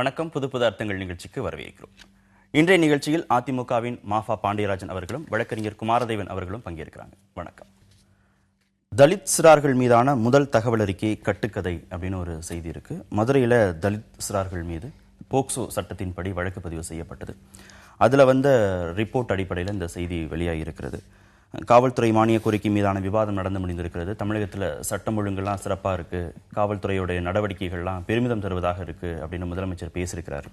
வணக்கம். புது புது அர்த்தங்கள் நிகழ்ச்சிக்கு வரவேற்கிறோம். இன்றைய நிகழ்ச்சியில் அதிமுகவின் மாஃபா பாண்டியராஜன் அவர்களும் வழக்கறிஞர் குமாரதேவன் அவர்களும் பங்கேற்கிறாங்க. வணக்கம். தலித் சிறார்கள் மீதான முதல் தகவல் அறிக்கை கட்டுக்கதை அப்படின்னு ஒரு செய்தி இருக்கு. மதுரையில் தலித் சிறார்கள் மீது போக்சோ சட்டத்தின்படி வழக்கு பதிவு செய்யப்பட்டது. அதில் வந்த ரிப்போர்ட் அடிப்படையில் இந்த செய்தி வெளியாகி இருக்கிறது. காவல்துறை மானிய கோரிக்கை மீதான விவாதம் நடந்து முடிந்திருக்கிறது. தமிழகத்தில் சட்டம் ஒழுங்குலாம் சிறப்பாக இருக்கு, காவல்துறையுடைய நடவடிக்கைகள்லாம் பெருமிதம் தருவதாக இருக்கு அப்படின்னு முதலமைச்சர் பேசியிருக்கிறார்.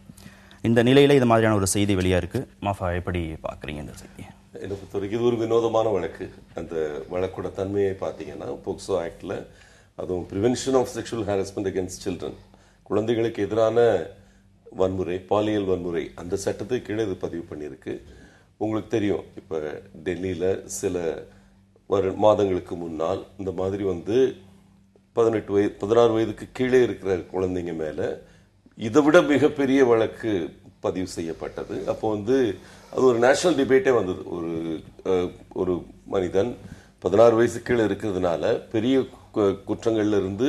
இந்த நிலையில இது மாதிரியான ஒரு செய்தி வெளியா இருக்கு. மாஃபா, எப்படி பாக்குறீங்க இந்த செய்தியை? என்னை பொறுத்தவரைக்கும் இது ஒரு வினோதமான வழக்கு. அந்த வழக்கோட தன்மையை பார்த்தீங்கன்னா, போக்சோ ஆக்டில் அதுவும் prevention of sexual harassment against children, குழந்தைகளுக்கு எதிரான வன்முறை, பாலியல் வன்முறை, அந்த சட்டத்துக்கு கீழே இது பதிவு பண்ணியிருக்கு. உங்களுக்கு தெரியும், இப்போ டெல்லியில் சில மாதங்களுக்கு முன்னால் இந்த மாதிரி 16 வயதுக்கு கீழே இருக்கிற குழந்தைங்க மேலே இதை விட மிகப்பெரிய வழக்கு பதிவு செய்யப்பட்டது. அப்போ அது ஒரு நேஷனல் டிபேட்டே வந்தது. ஒரு மனிதன் 16 வயசு கீழே இருக்கிறதுனால பெரிய குற்றங்கள்ல இருந்து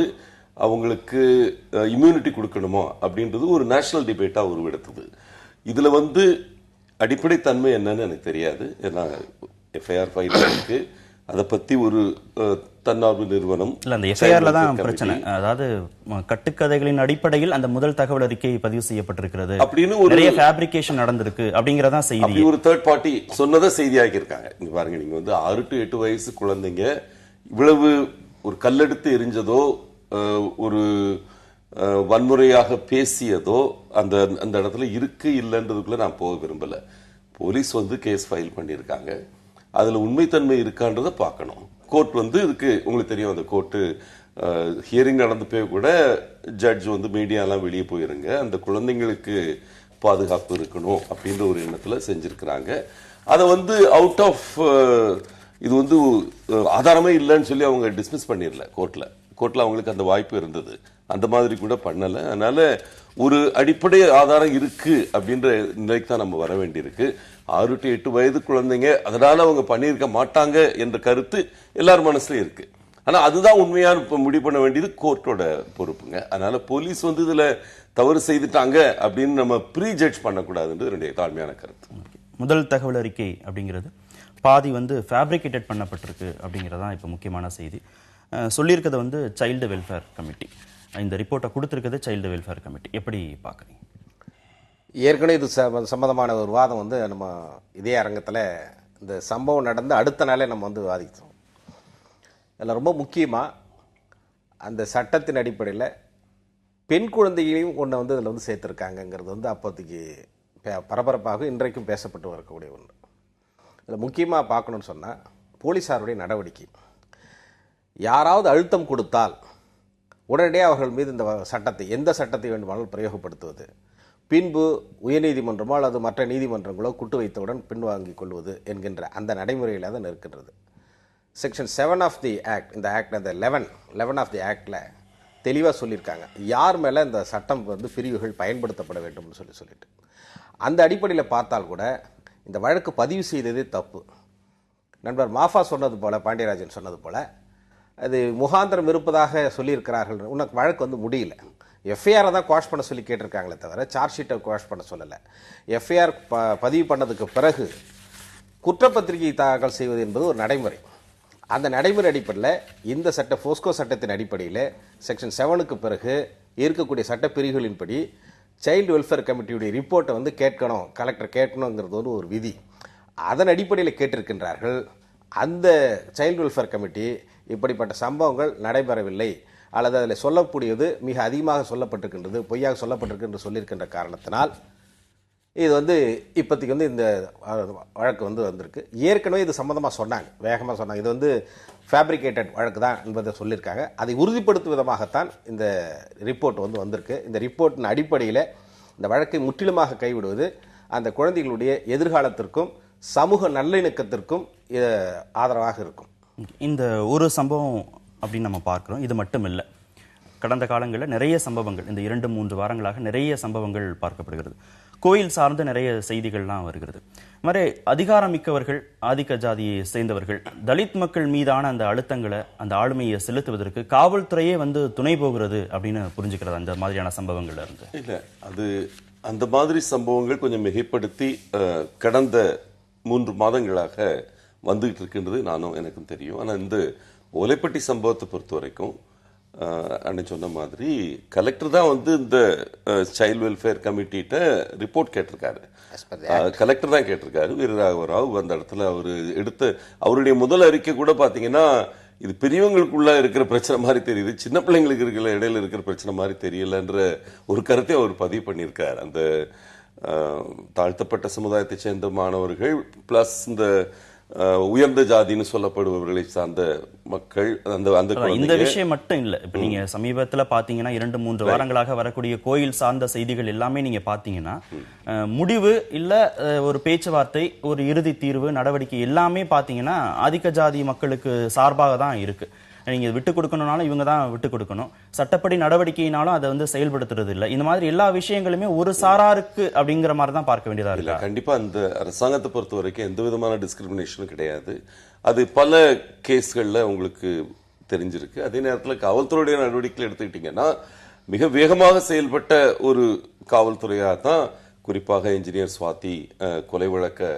அவங்களுக்கு இம்யூனிட்டி கொடுக்கணுமா அப்படின்றது ஒரு நேஷனல் டிபேட்டா உருவெடுத்தது. இதுல அடிப்படை தன்மை என்னன்னு எனக்கு தெரியாது. ஏன்னா எஃப்ஐஆர் ஃபைல் இருக்கு, அதை பத்தி ஒரு தன்னார்வ நிறுவனம் இல்ல, அந்த எஃப்ஐஆர்ல தான் பிரச்சனை. அதாவது கட்டுக்கதைகளின் அடிப்படையில் அந்த முதல் தகவல் அறிக்கை பதிவு செய்யப்பட்டிருக்கிறது அப்படின்னு நிறைய ஃபேப்ரிகேஷன் நடந்திருக்கு அப்படிங்கறதா செய்தி. ஒரு தேர்ட் பார்ட்டி சொன்னதை செய்தியாக்கி இருக்காங்க. நீங்க பாருங்க, நீங்க 6 to 8 வயசு குழந்தைங்க இவ்வளவு ஒரு கல்லெடுத்து எரிஞ்சதோ, ஒரு வன்முறையாக பேசியதோ அந்த அந்த இடத்துல இருக்கு இல்லைன்றதுக்குள்ள நான் போக விரும்பல. போலீஸ் கேஸ் ஃபைல் பண்ணியிருக்காங்க. அதுல உண்மைத்தன்மை இருக்கான்றதை பார்க்கணும். கோர்ட் இதுக்கு உங்களுக்கு தெரியும், அந்த கோர்ட்டு ஹியரிங் நடந்து போய் கூட ஜட்ஜ் மீடியாலாம் வெளியே போயிருங்க, அந்த குழந்தைங்களுக்கு பாதுகாப்பு இருக்கணும் அப்படின்ற ஒரு எண்ணத்துல செஞ்சிருக்கிறாங்க. அதை அவுட் ஆஃப் இது ஆதாரமே இல்லைன்னு சொல்லி அவங்க டிஸ்மிஸ் பண்ணிடல. கோர்ட்ல அவங்களுக்கு அந்த வாய்ப்பு இருந்தது, அந்த மாதிரி கூட பண்ணல. அதனால ஒரு அடிப்படை ஆதாரம் இருக்கு அப்படின்ற நிலைக்கு தான் நம்ம வர வேண்டியிருக்கு. 6 to 8 வயது குழந்தைங்க, அதனால அவங்க பண்ணியிருக்க மாட்டாங்க என்ற கருத்து எல்லார் மனசுலயும் இருக்கு. ஆனா அதுதான் உண்மையான முடிவு பண்ண வேண்டியது கோர்ட்டோட பொறுப்புங்க. அதனால போலீஸ் இதுல தவறு செய்துட்டாங்க அப்படின்னு நம்ம ப்ரீ ஜட்ஜ் பண்ணக்கூடாதுன்றது என்னுடைய தாழ்மையான கருத்து. முதல் தகவல் அறிக்கை அப்படிங்கிறது பாதி ஃபேப்ரிகேட்டட் பண்ணப்பட்டிருக்கு அப்படிங்கறதான் இப்ப முக்கியமான செய்தி. சொல்லியிருக்கிறது சைல்டு வெல்ஃபேர் கமிட்டி, இந்த ரிப்போர்ட்டை கொடுத்திருக்கிறது சைல்டு வெல்ஃபேர் கமிட்டி. எப்படி பார்க்குறீங்க? ஏற்கனவே இது சம்பந்தமான ஒரு வாதம் நம்ம இதே அரங்கத்தில் இந்த சம்பவம் நடந்து அடுத்த நாளே நம்ம வாதித்தோம். அதில் ரொம்ப முக்கியமாக அந்த சட்டத்தின் அடிப்படையில் பெண் குழந்தைகளையும் ஒன்று இதில் சேர்த்துருக்காங்கங்கிறது அப்போதைக்கு பரபரப்பாக இன்றைக்கும் பேசப்பட்டு வரக்கூடிய ஒன்று. இதில் முக்கியமாக பார்க்கணுன்னு சொன்னால் போலீஸாருடைய நடவடிக்கை. யாராவது அழுத்தம் கொடுத்தால் உடனடியாக அவர்கள் மீது இந்த சட்டத்தை, எந்த சட்டத்தை வேண்டுமானாலும் பிரயோகப்படுத்துவது, பின்பு உயர்நீதிமன்றமோ அல்லது மற்ற நீதிமன்றங்களோ குட்டு வைத்தவுடன் பின்வாங்கிக் கொள்வது என்கின்ற அந்த நடைமுறையில் தான் இருக்கின்றது. செக்ஷன் 7 ஆஃப் தி ஆக்ட், இந்த ஆக்ட் அந்த 11 ஆஃப் தி ஆக்டில் தெளிவாக சொல்லியிருக்காங்க யார் மேலே இந்த சட்டம் பிரிவுகள் பயன்படுத்தப்பட வேண்டும்னு சொல்லிட்டு. அந்த அடிப்படையில் பார்த்தால் கூட இந்த வழக்கு பதிவு செய்ததே தப்பு. நண்பர் மாஃபா சொன்னது போல, பாண்டியராஜன் சொன்னது போல, அது முகாந்திரம் இருப்பதாக சொல்லியிருக்கிறார்கள். உனக்கு வழக்கு முடியல. எஃப்ஐஆரை தான் குவாஷ் பண்ண சொல்லி கேட்டிருக்காங்களே தவிர சார்ஜ் ஷீட்டை குவாஷ் பண்ண சொல்லலை. எஃப்ஐஆர் பதிவு பண்ணதுக்கு பிறகு குற்றப்பத்திரிகை தாக்கல் செய்வது என்பது ஒரு நடைமுறை. அந்த நடைமுறை அடிப்படையில் இந்த போஸ்கோ சட்டத்தின் அடிப்படையில் செக்ஷன் 7க்கு பிறகு இருக்கக்கூடிய சட்டப்பிரிவுகளின்படி சைல்டு வெல்ஃபேர் கமிட்டியுடைய ரிப்போர்ட்டை கேட்கணும், கலெக்டர் கேட்கணுங்கிறது ஒரு விதி. அதன் அடிப்படையில் கேட்டிருக்கின்றார்கள். அந்த சைல்டு வெல்ஃபேர் கமிட்டி இப்படிப்பட்ட சம்பவங்கள் நடைபெறவில்லை அல்லது அதில் சொல்லக்கூடியது மிக அதிகமாக சொல்லப்பட்டிருக்கின்றது, பொய்யாக சொல்லப்பட்டிருக்கு என்று சொல்லியிருக்கின்ற காரணத்தினால் இது இப்போதைக்கு இந்த வழக்கு வந்திருக்கு. ஏற்கனவே இது சம்பந்தமாக சொன்னாங்க, வேகமாக சொன்னாங்க. இது ஃபேப்ரிகேட்டட் வழக்கு தான் என்பதை சொல்லியிருக்காங்க. அதை உறுதிப்படுத்தும் விதமாகத்தான் இந்த ரிப்போர்ட் வந்திருக்கு. இந்த ரிப்போர்ட்டின் அடிப்படையில் இந்த வழக்கை முற்றிலுமாக கைவிடுவது அந்த குழந்தைகளுடைய எதிர்காலத்திற்கும் சமூக நல்லிணக்கத்திற்கும் ஆதரவாக இருக்கும். இந்த ஒரு சம்பவம் அப்படின்னு நம்ம பார்க்கிறோம். இது மட்டும் இல்லை, கடந்த காலங்களில் நிறைய சம்பவங்கள், இந்த 2-3 வாரங்களாக நிறைய சம்பவங்கள் பார்க்கப்படுகிறது. கோயில் சார்ந்த நிறைய செய்திகள்லாம் வருகிறது. மாதிரி அதிகாரமிக்கவர்கள், ஆதிக்க ஜாதியை சேர்ந்தவர்கள் தலித் மக்கள் மீதான அந்த அழுத்தங்களை, அந்த ஆளுமையை செலுத்துவதற்கு காவல்துறையே துணை போகிறது அப்படின்னு புரிஞ்சுக்கிறது அந்த மாதிரியான சம்பவங்கள்ல இருந்து. இல்ல, அது அந்த மாதிரி சம்பவங்கள் கொஞ்சம் மிகைப்படுத்தி கடந்த 3 மாதங்களாக வந்துகிட்டு இருக்கின்றது எனக்கும் தெரியும். ஆனா இந்த ஓலைப்பட்டி சம்பவத்தை பொறுத்த வரைக்கும் அண்ணன் சொன்ன மாதிரி கலெக்டர் தான் இந்த சைல்ட் வெல்ஃபேர் கமிட்டிட்ட ரிப்போர்ட் கேட்டிருக்காரு. கலெக்டர் தான் கேட்டிருக்காரு. வீரராகவ ராவ் அந்த இடத்துல அவருடைய முதல் அறிக்கை கூட பாத்தீங்கன்னா இது பெரியவங்களுக்குள்ள இருக்கிற பிரச்சனை மாதிரி தெரியுது, சின்ன பிள்ளைங்களுக்கு இருக்கிற இடையில இருக்கிற பிரச்சனை மாதிரி தெரியலன்ற ஒரு கருத்தை அவர் பதிவு பண்ணியிருக்காரு. அந்த தாழ்த்தப்பட்ட சமுதாயத்தை சேர்ந்த மாணவர்கள் பிளஸ் இந்த உயர்ந்த ஜாதின்னு சொல்லப்படுபவர்களை சார்ந்த மக்கள் இந்த விஷயம் மட்டும் இல்ல. இப்ப நீங்க சமீபத்துல பாத்தீங்கன்னா 2-3 வாரங்களாக வரக்கூடிய கோயில் சார்ந்த செய்திகள் எல்லாமே நீங்க பாத்தீங்கன்னா முடிவு இல்ல ஒரு பேச்சுவார்த்தை, ஒரு இறுதி தீர்வு நடவடிக்கை எல்லாமே பாத்தீங்கன்னா ஆதிக்க ஜாதி மக்களுக்கு சார்பாக தான் இருக்கு. நீங்க விட்டு கொடுக்கணும்னாலும் இவங்க தான் விட்டு கொடுக்கணும், சட்டப்படி நடவடிக்கையினாலும் அதை செயல்படுத்துறது இல்லை. இந்த மாதிரி எல்லா விஷயங்களுமே ஒரு சாராருக்கு அப்படிங்கிற மாதிரி தான் பார்க்க வேண்டியதா இருக்கு. கண்டிப்பா அந்த அரசாங்கத்தை பொறுத்த வரைக்கும் எந்த விதமான டிஸ்கிரிமினேஷனும் கிடையாது. அது பல கேஸ்கள்ல உங்களுக்கு தெரிஞ்சிருக்கு. அதே நேரத்தில் காவல்துறையுடைய நடவடிக்கைகள் எடுத்துக்கிட்டீங்கன்னா மிக வேகமாக செயல்பட்ட ஒரு காவல்துறையாக தான் குறிப்பாக இன்ஜினியர் சுவாதி கொலை வழக்க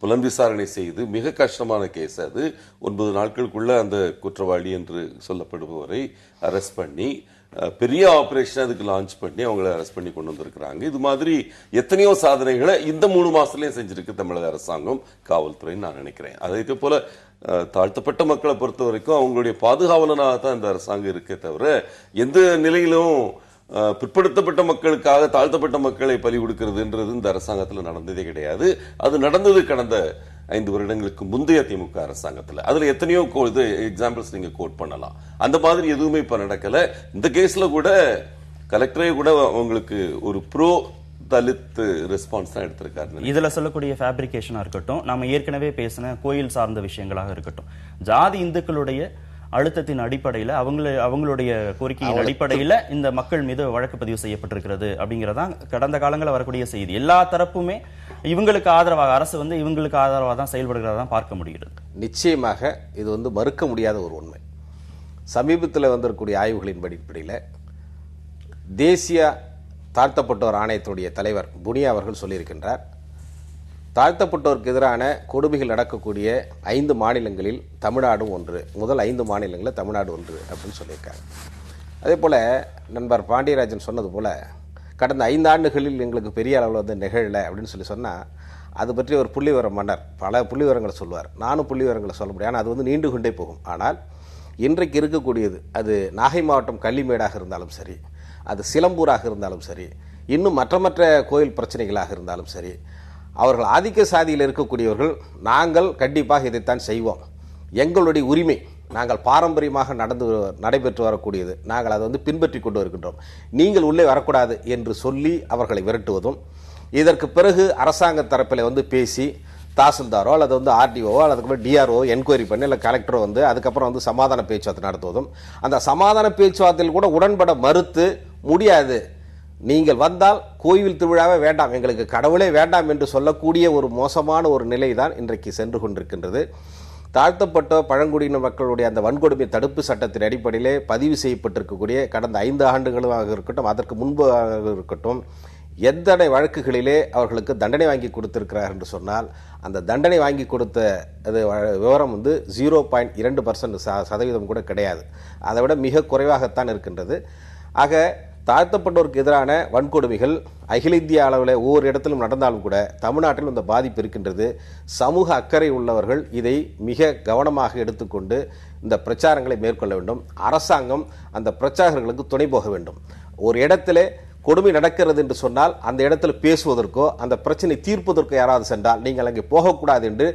புலன் விசாரணை செய்து மிக கஷ்டமான கேஸ் அது 9 நாட்களுக்குள்ள அந்த குற்றவாளி என்று சொல்லப்படுபவரை அரெஸ்ட் பண்ணி பெரிய ஆபரேஷன் அதுக்கு லான்ச் பண்ணி அவங்களை அரெஸ்ட் பண்ணி கொண்டு வந்திருக்கிறாங்க. இது மாதிரி எத்தனையோ சாதனைகளை இந்த 3 மாசத்துலயும் செஞ்சிருக்கு தமிழக அரசாங்கம், காவல்துறைன்னு நான் நினைக்கிறேன். அதே போல தாழ்த்தப்பட்ட மக்களை பொறுத்த வரைக்கும் அவங்களுடைய பாதுகாவலனாக தான் இந்த அரசாங்கம் இருக்கே தவிர எந்த நிலையிலும் பிற்படுத்தப்பட்ட மக்களுக்காக தாழ்த்தப்பட்ட மக்களை பலி கொடுக்கிறதுன்றது இந்த அரசாங்கத்தில் நடந்ததே கிடையாது. அது நடந்தது கடந்த 5 வருடங்களுக்கு முந்தைய திமுக அரசாங்கத்தில். அதுல எத்தனையோ எக்ஸாம்பிள்ஸ் நீங்க கோட் பண்ணலாம். அந்த மாதிரி எதுவுமே இப்ப நடக்கல. இந்த கேஸ்ல கூட கலெக்டரே கூட உங்களுக்கு ஒரு ப்ரோ தலித் ரெஸ்பான்ஸ் தான் எடுத்திருக்காரு. இதுல சொல்லக்கூடிய ஃபேப்ரிகேஷனா இருக்கட்டும், நாம ஏற்கனவே பேசின கோயில் சார்ந்த விஷயங்களாக இருக்கட்டும், ஜாதி இந்துக்களுடைய அழுத்தத்தின் அடிப்படையில் அவங்களுடைய கோரிக்கையின் அடிப்படையில் இந்த மக்கள் மீது வழக்கு பதிவு செய்யப்பட்டிருக்கிறது அப்படிங்கறதான் கடந்த காலங்களில் வரக்கூடிய செய்தி. எல்லா தரப்புமே இவங்களுக்கு ஆதரவாக, அரசு இவங்களுக்கு ஆதரவாக தான் செயல்படுகிறதா பார்க்க முடிகிறது. நிச்சயமாக இது மறுக்க முடியாத ஒரு உண்மை. சமீபத்தில் வந்திருக்கக்கூடிய ஆய்வுகளின் அடிப்படையில் தேசிய தாழ்த்தப்பட்டோர் ஆணையத்துடைய தலைவர் புனியா அவர்கள் சொல்லியிருக்கின்றார், தாழ்த்தப்பட்டோருக்கு எதிரான கொடுமைகள் நடக்கக்கூடிய 5 மாநிலங்களில் தமிழ்நாடும் ஒன்று, முதல் 5 மாநிலங்களில் தமிழ்நாடு ஒன்று அப்படின்னு சொல்லியிருக்காங்க. அதே போல் நண்பர் பாண்டியராஜன் சொன்னது போல் கடந்த 5 ஆண்டுகளில் எங்களுக்கு பெரிய அளவில் நிகழலை அப்படின்னு சொன்னால் அது பற்றி ஒரு புள்ளிவிவர மன்னர் பல புள்ளிவிவரங்களை சொல்லுவார். நானும் புள்ளிவிவரங்களை சொல்ல முடியும், ஆனால் அது நீண்டு கொண்டே போகும். ஆனால் இன்றைக்கு இருக்கக்கூடியது அது நாகை மாவட்டம் கள்ளிமேடாக இருந்தாலும் சரி, அது சிலம்பூராக இருந்தாலும் சரி, இன்னும் மற்ற கோயில் பிரச்சனைகளாக இருந்தாலும் சரி, அவர்கள் ஆதிக்க சாதியில் இருக்கக்கூடியவர்கள் நாங்கள் கண்டிப்பாக இதைத்தான் செய்வோம், எங்களுடைய உரிமை, நாங்கள் பாரம்பரியமாக நடைபெற்று வரக்கூடியது, நாங்கள் அதை பின்பற்றி கொண்டு வருகின்றோம், நீங்கள் உள்ளே வரக்கூடாது என்று சொல்லி அவர்களை விரட்டுவதும், இதற்கு பிறகு அரசாங்க தரப்பில் பேசி தாசில்தாரோ அல்லது ஆர்டிஓ அல்லது டிஆர்ஓ என்கொயரி பண்ணி இல்லை கலெக்டரோ அதுக்கப்புறம் சமாதான பேச்சுவார்த்தை நடத்துவதும், அந்த சமாதான பேச்சுவார்த்தையில் கூட உடன்பட மறுத்து முடியாது, நீங்கள் வந்தால் கோயில் திருவிழாவே வேண்டாம், எங்களுக்கு கடவுளே வேண்டாம் என்று சொல்லக்கூடிய ஒரு மோசமான ஒரு நிலை தான் இன்றைக்கு சென்று கொண்டிருக்கின்றது. தாழ்த்தப்பட்ட பழங்குடியின மக்களுடைய அந்த வன்கொடுமை தடுப்பு சட்டத்தின் அடிப்படையிலே பதிவு செய்யப்பட்டிருக்கக்கூடிய கடந்த 5 ஆண்டுகளாக இருக்கட்டும், அதற்கு முன்பாக இருக்கட்டும், எத்தனை வழக்குகளிலே அவர்களுக்கு தண்டனை வாங்கி கொடுத்திருக்கிறார் என்று சொன்னால் அந்த தண்டனை வாங்கி கொடுத்த விவரம் 0.2% கூட கிடையாது. அதை விட மிக குறைவாகத்தான் இருக்கின்றது. ஆக தாழ்த்தப்பட்டோருக்கு எதிரான வன்கொடுமைகள் அகில இந்திய அளவில் ஒவ்வொரு இடத்திலும் நடந்தாலும் கூட தமிழ்நாட்டிலும் இந்த பாதிப்பு இருக்கின்றது. சமூக அக்கறை உள்ளவர்கள் இதை மிக கவனமாக எடுத்துக்கொண்டு இந்த பிரச்சாரங்களை மேற்கொள்ள வேண்டும். அரசாங்கம் அந்த பிரச்சாரங்களுக்கு துணை போக வேண்டும். ஒரு இடத்திலே கொடுமை நடக்கிறது என்று சொன்னால் அந்த இடத்துல பேசுவதற்கோ அந்த பிரச்சனை தீர்ப்பதற்கோ யாராவது சென்றால் நீங்கள் அங்கே போகக்கூடாது என்று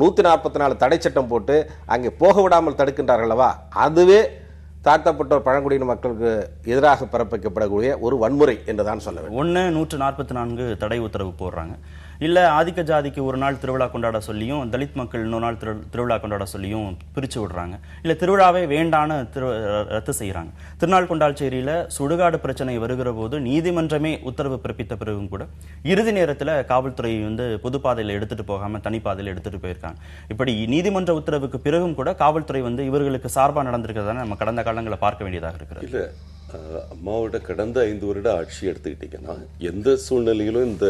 144 தடை சட்டம் போட்டு அங்கே போக விடாமல் தடுக்கின்றார்கள் அல்லவா, அதுவே தாழ்த்தப்பட்டோர் பழங்குடியின மக்களுக்கு எதிராக பிறப்பிக்கப்படக்கூடிய ஒரு வன்முறை என்றுதான் சொல்ல வேண்டும். 144 தடை உத்தரவு போடுறாங்க. இல்ல ஆதிக்க ஜாதிக்கு ஒரு நாள் திருவிழா கொண்டாட சொல்லியும் தலித் மக்கள் இன்னொரு நாள் திருவிழா கொண்டாட சொல்லியும் பிரிச்சு விடுறாங்க. இல்ல திருவிழாவே வேண்டான்னு ரத்து செய்யறாங்க. திருநாள் கொண்டாச்சேரியில சுடுகாடு பிரச்சனை வருகிற போது நீதிமன்றமே உத்தரவு பிறப்பித்த பிறகும் கூட இறுதி நேரத்துல காவல்துறை பொதுப்பாதையில எடுத்துட்டு போகாம தனிப்பாதையில எடுத்துட்டு போயிருக்காங்க. இப்படி நீதிமன்ற உத்தரவுக்கு பிறகும் கூட காவல்துறை இவர்களுக்கு சார்பா நடந்திருக்கிறதான நம்ம கடந்த காலங்களை பார்க்க வேண்டியதாக இருக்கிறது. இல்ல அம்மாவோட கடந்த 5 வருட ஆட்சி எடுத்துக்கிட்டீங்கன்னா எந்த சூழ்நிலையிலும் இந்த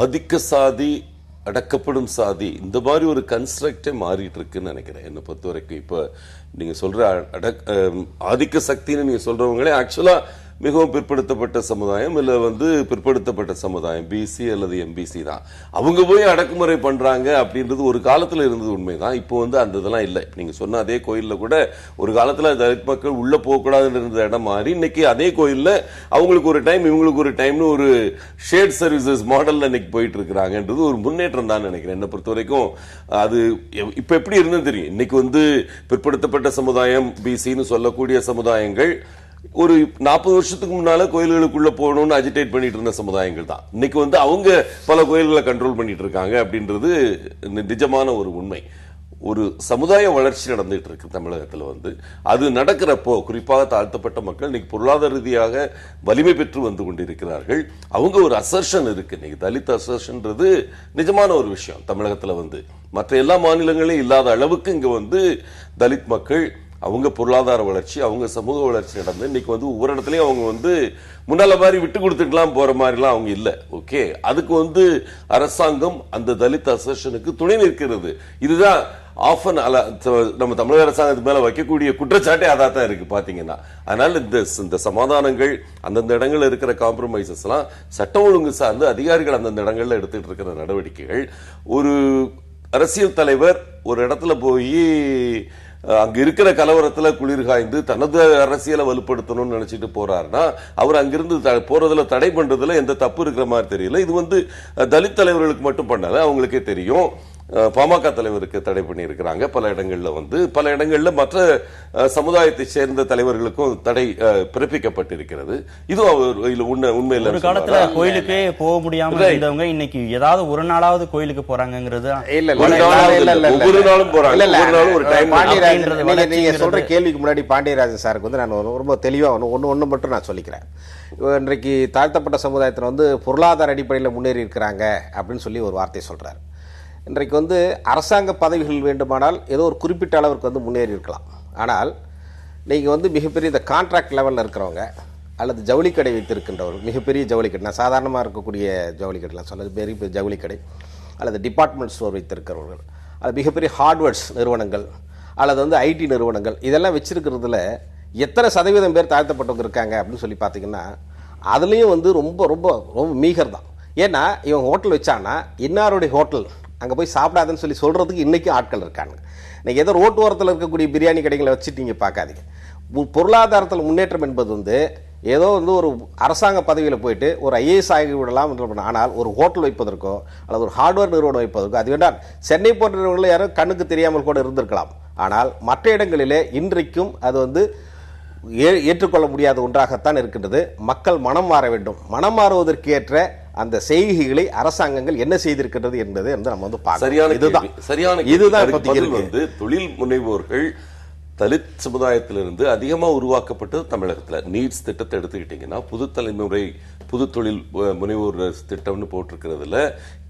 ஆதிக்க சாதி அடக்கப்படும் சாதி இந்த மாதிரி ஒரு கன்ஸ்ட்ரக்டே மாறிட்டு இருக்குன்னு நினைக்கிறேன். என்னை பொறுத்த வரைக்கும் இப்ப நீங்க சொல்ற ஆதிக்க சக்தின்னு நீங்க சொல்றவங்களே ஆக்சுவலா மிகவும் பிற்படுத்தப்பட்ட சமுதாயம் இல்ல பிற்படுத்தப்பட்ட சமுதாயம் பிசி அல்லது எம்பிசி தான். அவங்க போய் அடக்குமுறை பண்றாங்க அப்படின்றது ஒரு காலத்துல இருந்தது உண்மைதான். இப்போ அந்த இதெல்லாம் இல்லை. நீங்க சொன்ன அதே கோயில்ல கூட ஒரு காலத்துல தலித் மக்கள் உள்ள போகக்கூடாதுன்னு இருந்த இடம் மாறி இன்னைக்கு அதே கோயில்ல அவங்களுக்கு ஒரு டைம் இவங்களுக்கு ஒரு டைம்னு ஒரு ஷேர்ட் சர்வீசஸ் மாடல்ல இன்னைக்கு போயிட்டு இருக்கிறாங்கன்றது ஒரு முன்னேற்றம் தான் நினைக்கிறேன். என்னை பொறுத்த வரைக்கும் அது இப்ப எப்படி இருந்தது தெரியும். இன்னைக்கு பிற்படுத்தப்பட்ட சமுதாயம் பிசின்னு சொல்லக்கூடிய சமுதாயங்கள் ஒரு 40 வருஷத்துக்கு முன்னால கோயில்களுக்குள்ள போகணும்னு அஜிடேட் பண்ணிட்டு இருந்த சமுதாயங்கள் தான் இன்னைக்கு அவங்க பல கோயில்களை கண்ட்ரோல் பண்ணிட்டு இருக்காங்க அப்படின்றது நிஜமான ஒரு உண்மை. ஒரு சமுதாய வளர்ச்சி நடந்துட்டு இருக்கு தமிழகத்துல. அது நடக்கிறப்போ குறிப்பாக தாழ்த்தப்பட்ட மக்கள் இன்னைக்கு பொருளாதார ரீதியாக வலிமை பெற்று வந்து கொண்டிருக்கிறார்கள். அவங்க ஒரு அசர்ஷன் இருக்கு. இன்னைக்கு தலித் அசர்ஷன்றது நிஜமான ஒரு விஷயம். தமிழகத்துல மற்ற எல்லா மாநிலங்களையும் இல்லாத அளவுக்கு இங்க தலித் மக்கள் அவங்க பொருளாதார வளர்ச்சி அவங்க சமூக வளர்ச்சி நடந்து இன்னைக்கு ஒவ்வொரு இடத்துலயும் அவங்க முன்னால மாதிரி விட்டு கொடுத்துக்கலாம் போற மாதிரிலாம் அவங்க இல்ல. ஓகே, அதுக்கு அரசாங்கம் அந்த தலித் அசர்ஷனுக்கு துணை நிற்கிறது. இதுதான் ஆஃபன் நம்ம தமிழக அரசாங்கத்து மேல வைக்கக்கூடிய குற்றச்சாட்டே அதான் இருக்கு பாத்தீங்கன்னா. அதனால இந்த சமாதானங்கள் அந்தந்த இடங்கள்ல இருக்கிற காம்ப்ரமைசஸ் எல்லாம் சட்டம் ஒழுங்கு சார்ந்து அதிகாரிகள் அந்தந்த இடங்கள்ல எடுத்துட்டு இருக்கிற நடவடிக்கைகள். ஒரு அரசியல் தலைவர் ஒரு இடத்துல போய் அங்க இருக்கிற கலவரத்துல குளிர் காய்ந்து தனது அரசியலை வலுப்படுத்தணும்னு நினைச்சிட்டு போறாருன்னா அவர் அங்கிருந்து போறதுல தடை பண்றதுல எந்த தப்பு இருக்கிற மாதிரி தெரியல. இது தலித் தலைவர்களுக்கு மட்டும் பண்ணல, அவங்களுக்கே தெரியும். பாமக தலைவருக்கு தடை பண்ணி இருக்கிறாங்க பல இடங்கள்ல. பல இடங்கள்ல மற்ற சமுதாயத்தை சேர்ந்த தலைவர்களுக்கும் தடை பிறப்பிக்கப்பட்டிருக்கிறது. இது உண்மையில ஒரு காலத்துல கோயிலுக்கே போக முடியாம இருந்தவங்க இன்னைக்கு ஏதாவது ஒரு நாளாவது கோயிலுக்கு போறாங்கிறது ஒவ்வொரு நாளும் போறாங்க. ஒரு டைம் நீங்க சொல்ற கேள்விக்கு முன்னாடி பாண்டியராஜன் சாருக்கு நான் ரொம்ப தெளிவா ஒண்ணு மட்டும் நான் சொல்லிக்கிறேன். இன்றைக்கு தாழ்த்தப்பட்ட சமுதாயத்தில் பொருளாதார அடிப்படையில் முன்னேறி இருக்கிறாங்க அப்படின்னு சொல்லி ஒரு வார்த்தை சொல்றாரு. இன்றைக்கு அரசாங்க பதவிகள் வேண்டுமானால் ஏதோ ஒரு குறிப்பிட்ட அளவிற்கு முன்னேறி இருக்கலாம். ஆனால் நீங்கள் மிகப்பெரிய இந்த கான்ட்ராக்ட் லெவலில் இருக்கிறவங்க அல்லது ஜவுளிக்கடை வைத்திருக்கின்றவர், மிகப்பெரிய ஜவுளிக்கடை, நான் சாதாரணமாக இருக்கக்கூடிய ஜவுளிக்கடைலாம் சொல்ல பெரிய ஜவுளிக்கடை அல்லது டிபார்ட்மெண்ட் ஸ்டோர் வைத்திருக்கிறவர்கள் அல்லது மிகப்பெரிய ஹார்ட்வேர்ஸ் நிறுவனங்கள் அல்லது ஐடி நிறுவனங்கள் இதெல்லாம் வச்சிருக்கிறதுல எத்தனை சதவீதம் பேர் தாழ்த்தப்பட்டவங்க இருக்காங்க அப்படின்னு சொல்லி பார்த்தீங்கன்னா அதுலேயும் ரொம்ப ரொம்ப ரொம்ப மீகர் தான். ஏன்னா இவன் ஹோட்டல் வச்சானா இன்னாருடைய ஹோட்டல் அங்கே போய் சாப்பிடாதுன்னு சொல்லி சொல்கிறதுக்கு இன்றைக்கும் ஆட்கள் இருக்காங்க. இன்னைக்கு ஏதோ ரோட்டு ஓரத்தில் இருக்கக்கூடிய பிரியாணி கடைகளை வச்சுட்டு நீங்கள் பார்க்காதீங்க. பொருளாதாரத்தில் முன்னேற்றம் என்பது ஏதோ ஒரு அரசாங்க பதவியில் போயிட்டு ஒரு ஐஏஎஸ் ஆகி விடலாம். ஆனால் ஒரு ஹோட்டல் வைப்பதற்கோ அல்லது ஒரு ஹார்ட்வேர் நிறுவனம் வைப்பதற்கோ அது வேண்டாம். சென்னை போன்ற நிறுவனங்கள் யாரும் கண்ணுக்கு தெரியாமல் கூட இருந்திருக்கலாம். ஆனால் மற்ற இடங்களிலே இன்றைக்கும் அது ஏற்றுக்கொள்ள முடியாத ஒன்றாகத்தான் இருக்கின்றது. மக்கள் மனம் மாற வேண்டும். மனம் மாறுவதற்கு ஏற்ற அந்த செய்கைகளை அரசாங்கங்கள் என்ன செய்திருக்கிறது என்பதை நம்ம பார்க்கணும். இதுதான் தொழில் முனைவோர்கள் தலித் சமுதாயத்திலிருந்து அதிகமா உருவாக்கப்பட்டது தமிழகத்துல. நீட்ஸ் திட்டத்தை எடுத்துக்கிட்டீங்கன்னா புது தலைமுறை புது தொழில் முனைவோர் திட்டம்னு போட்டிருக்கிறதுல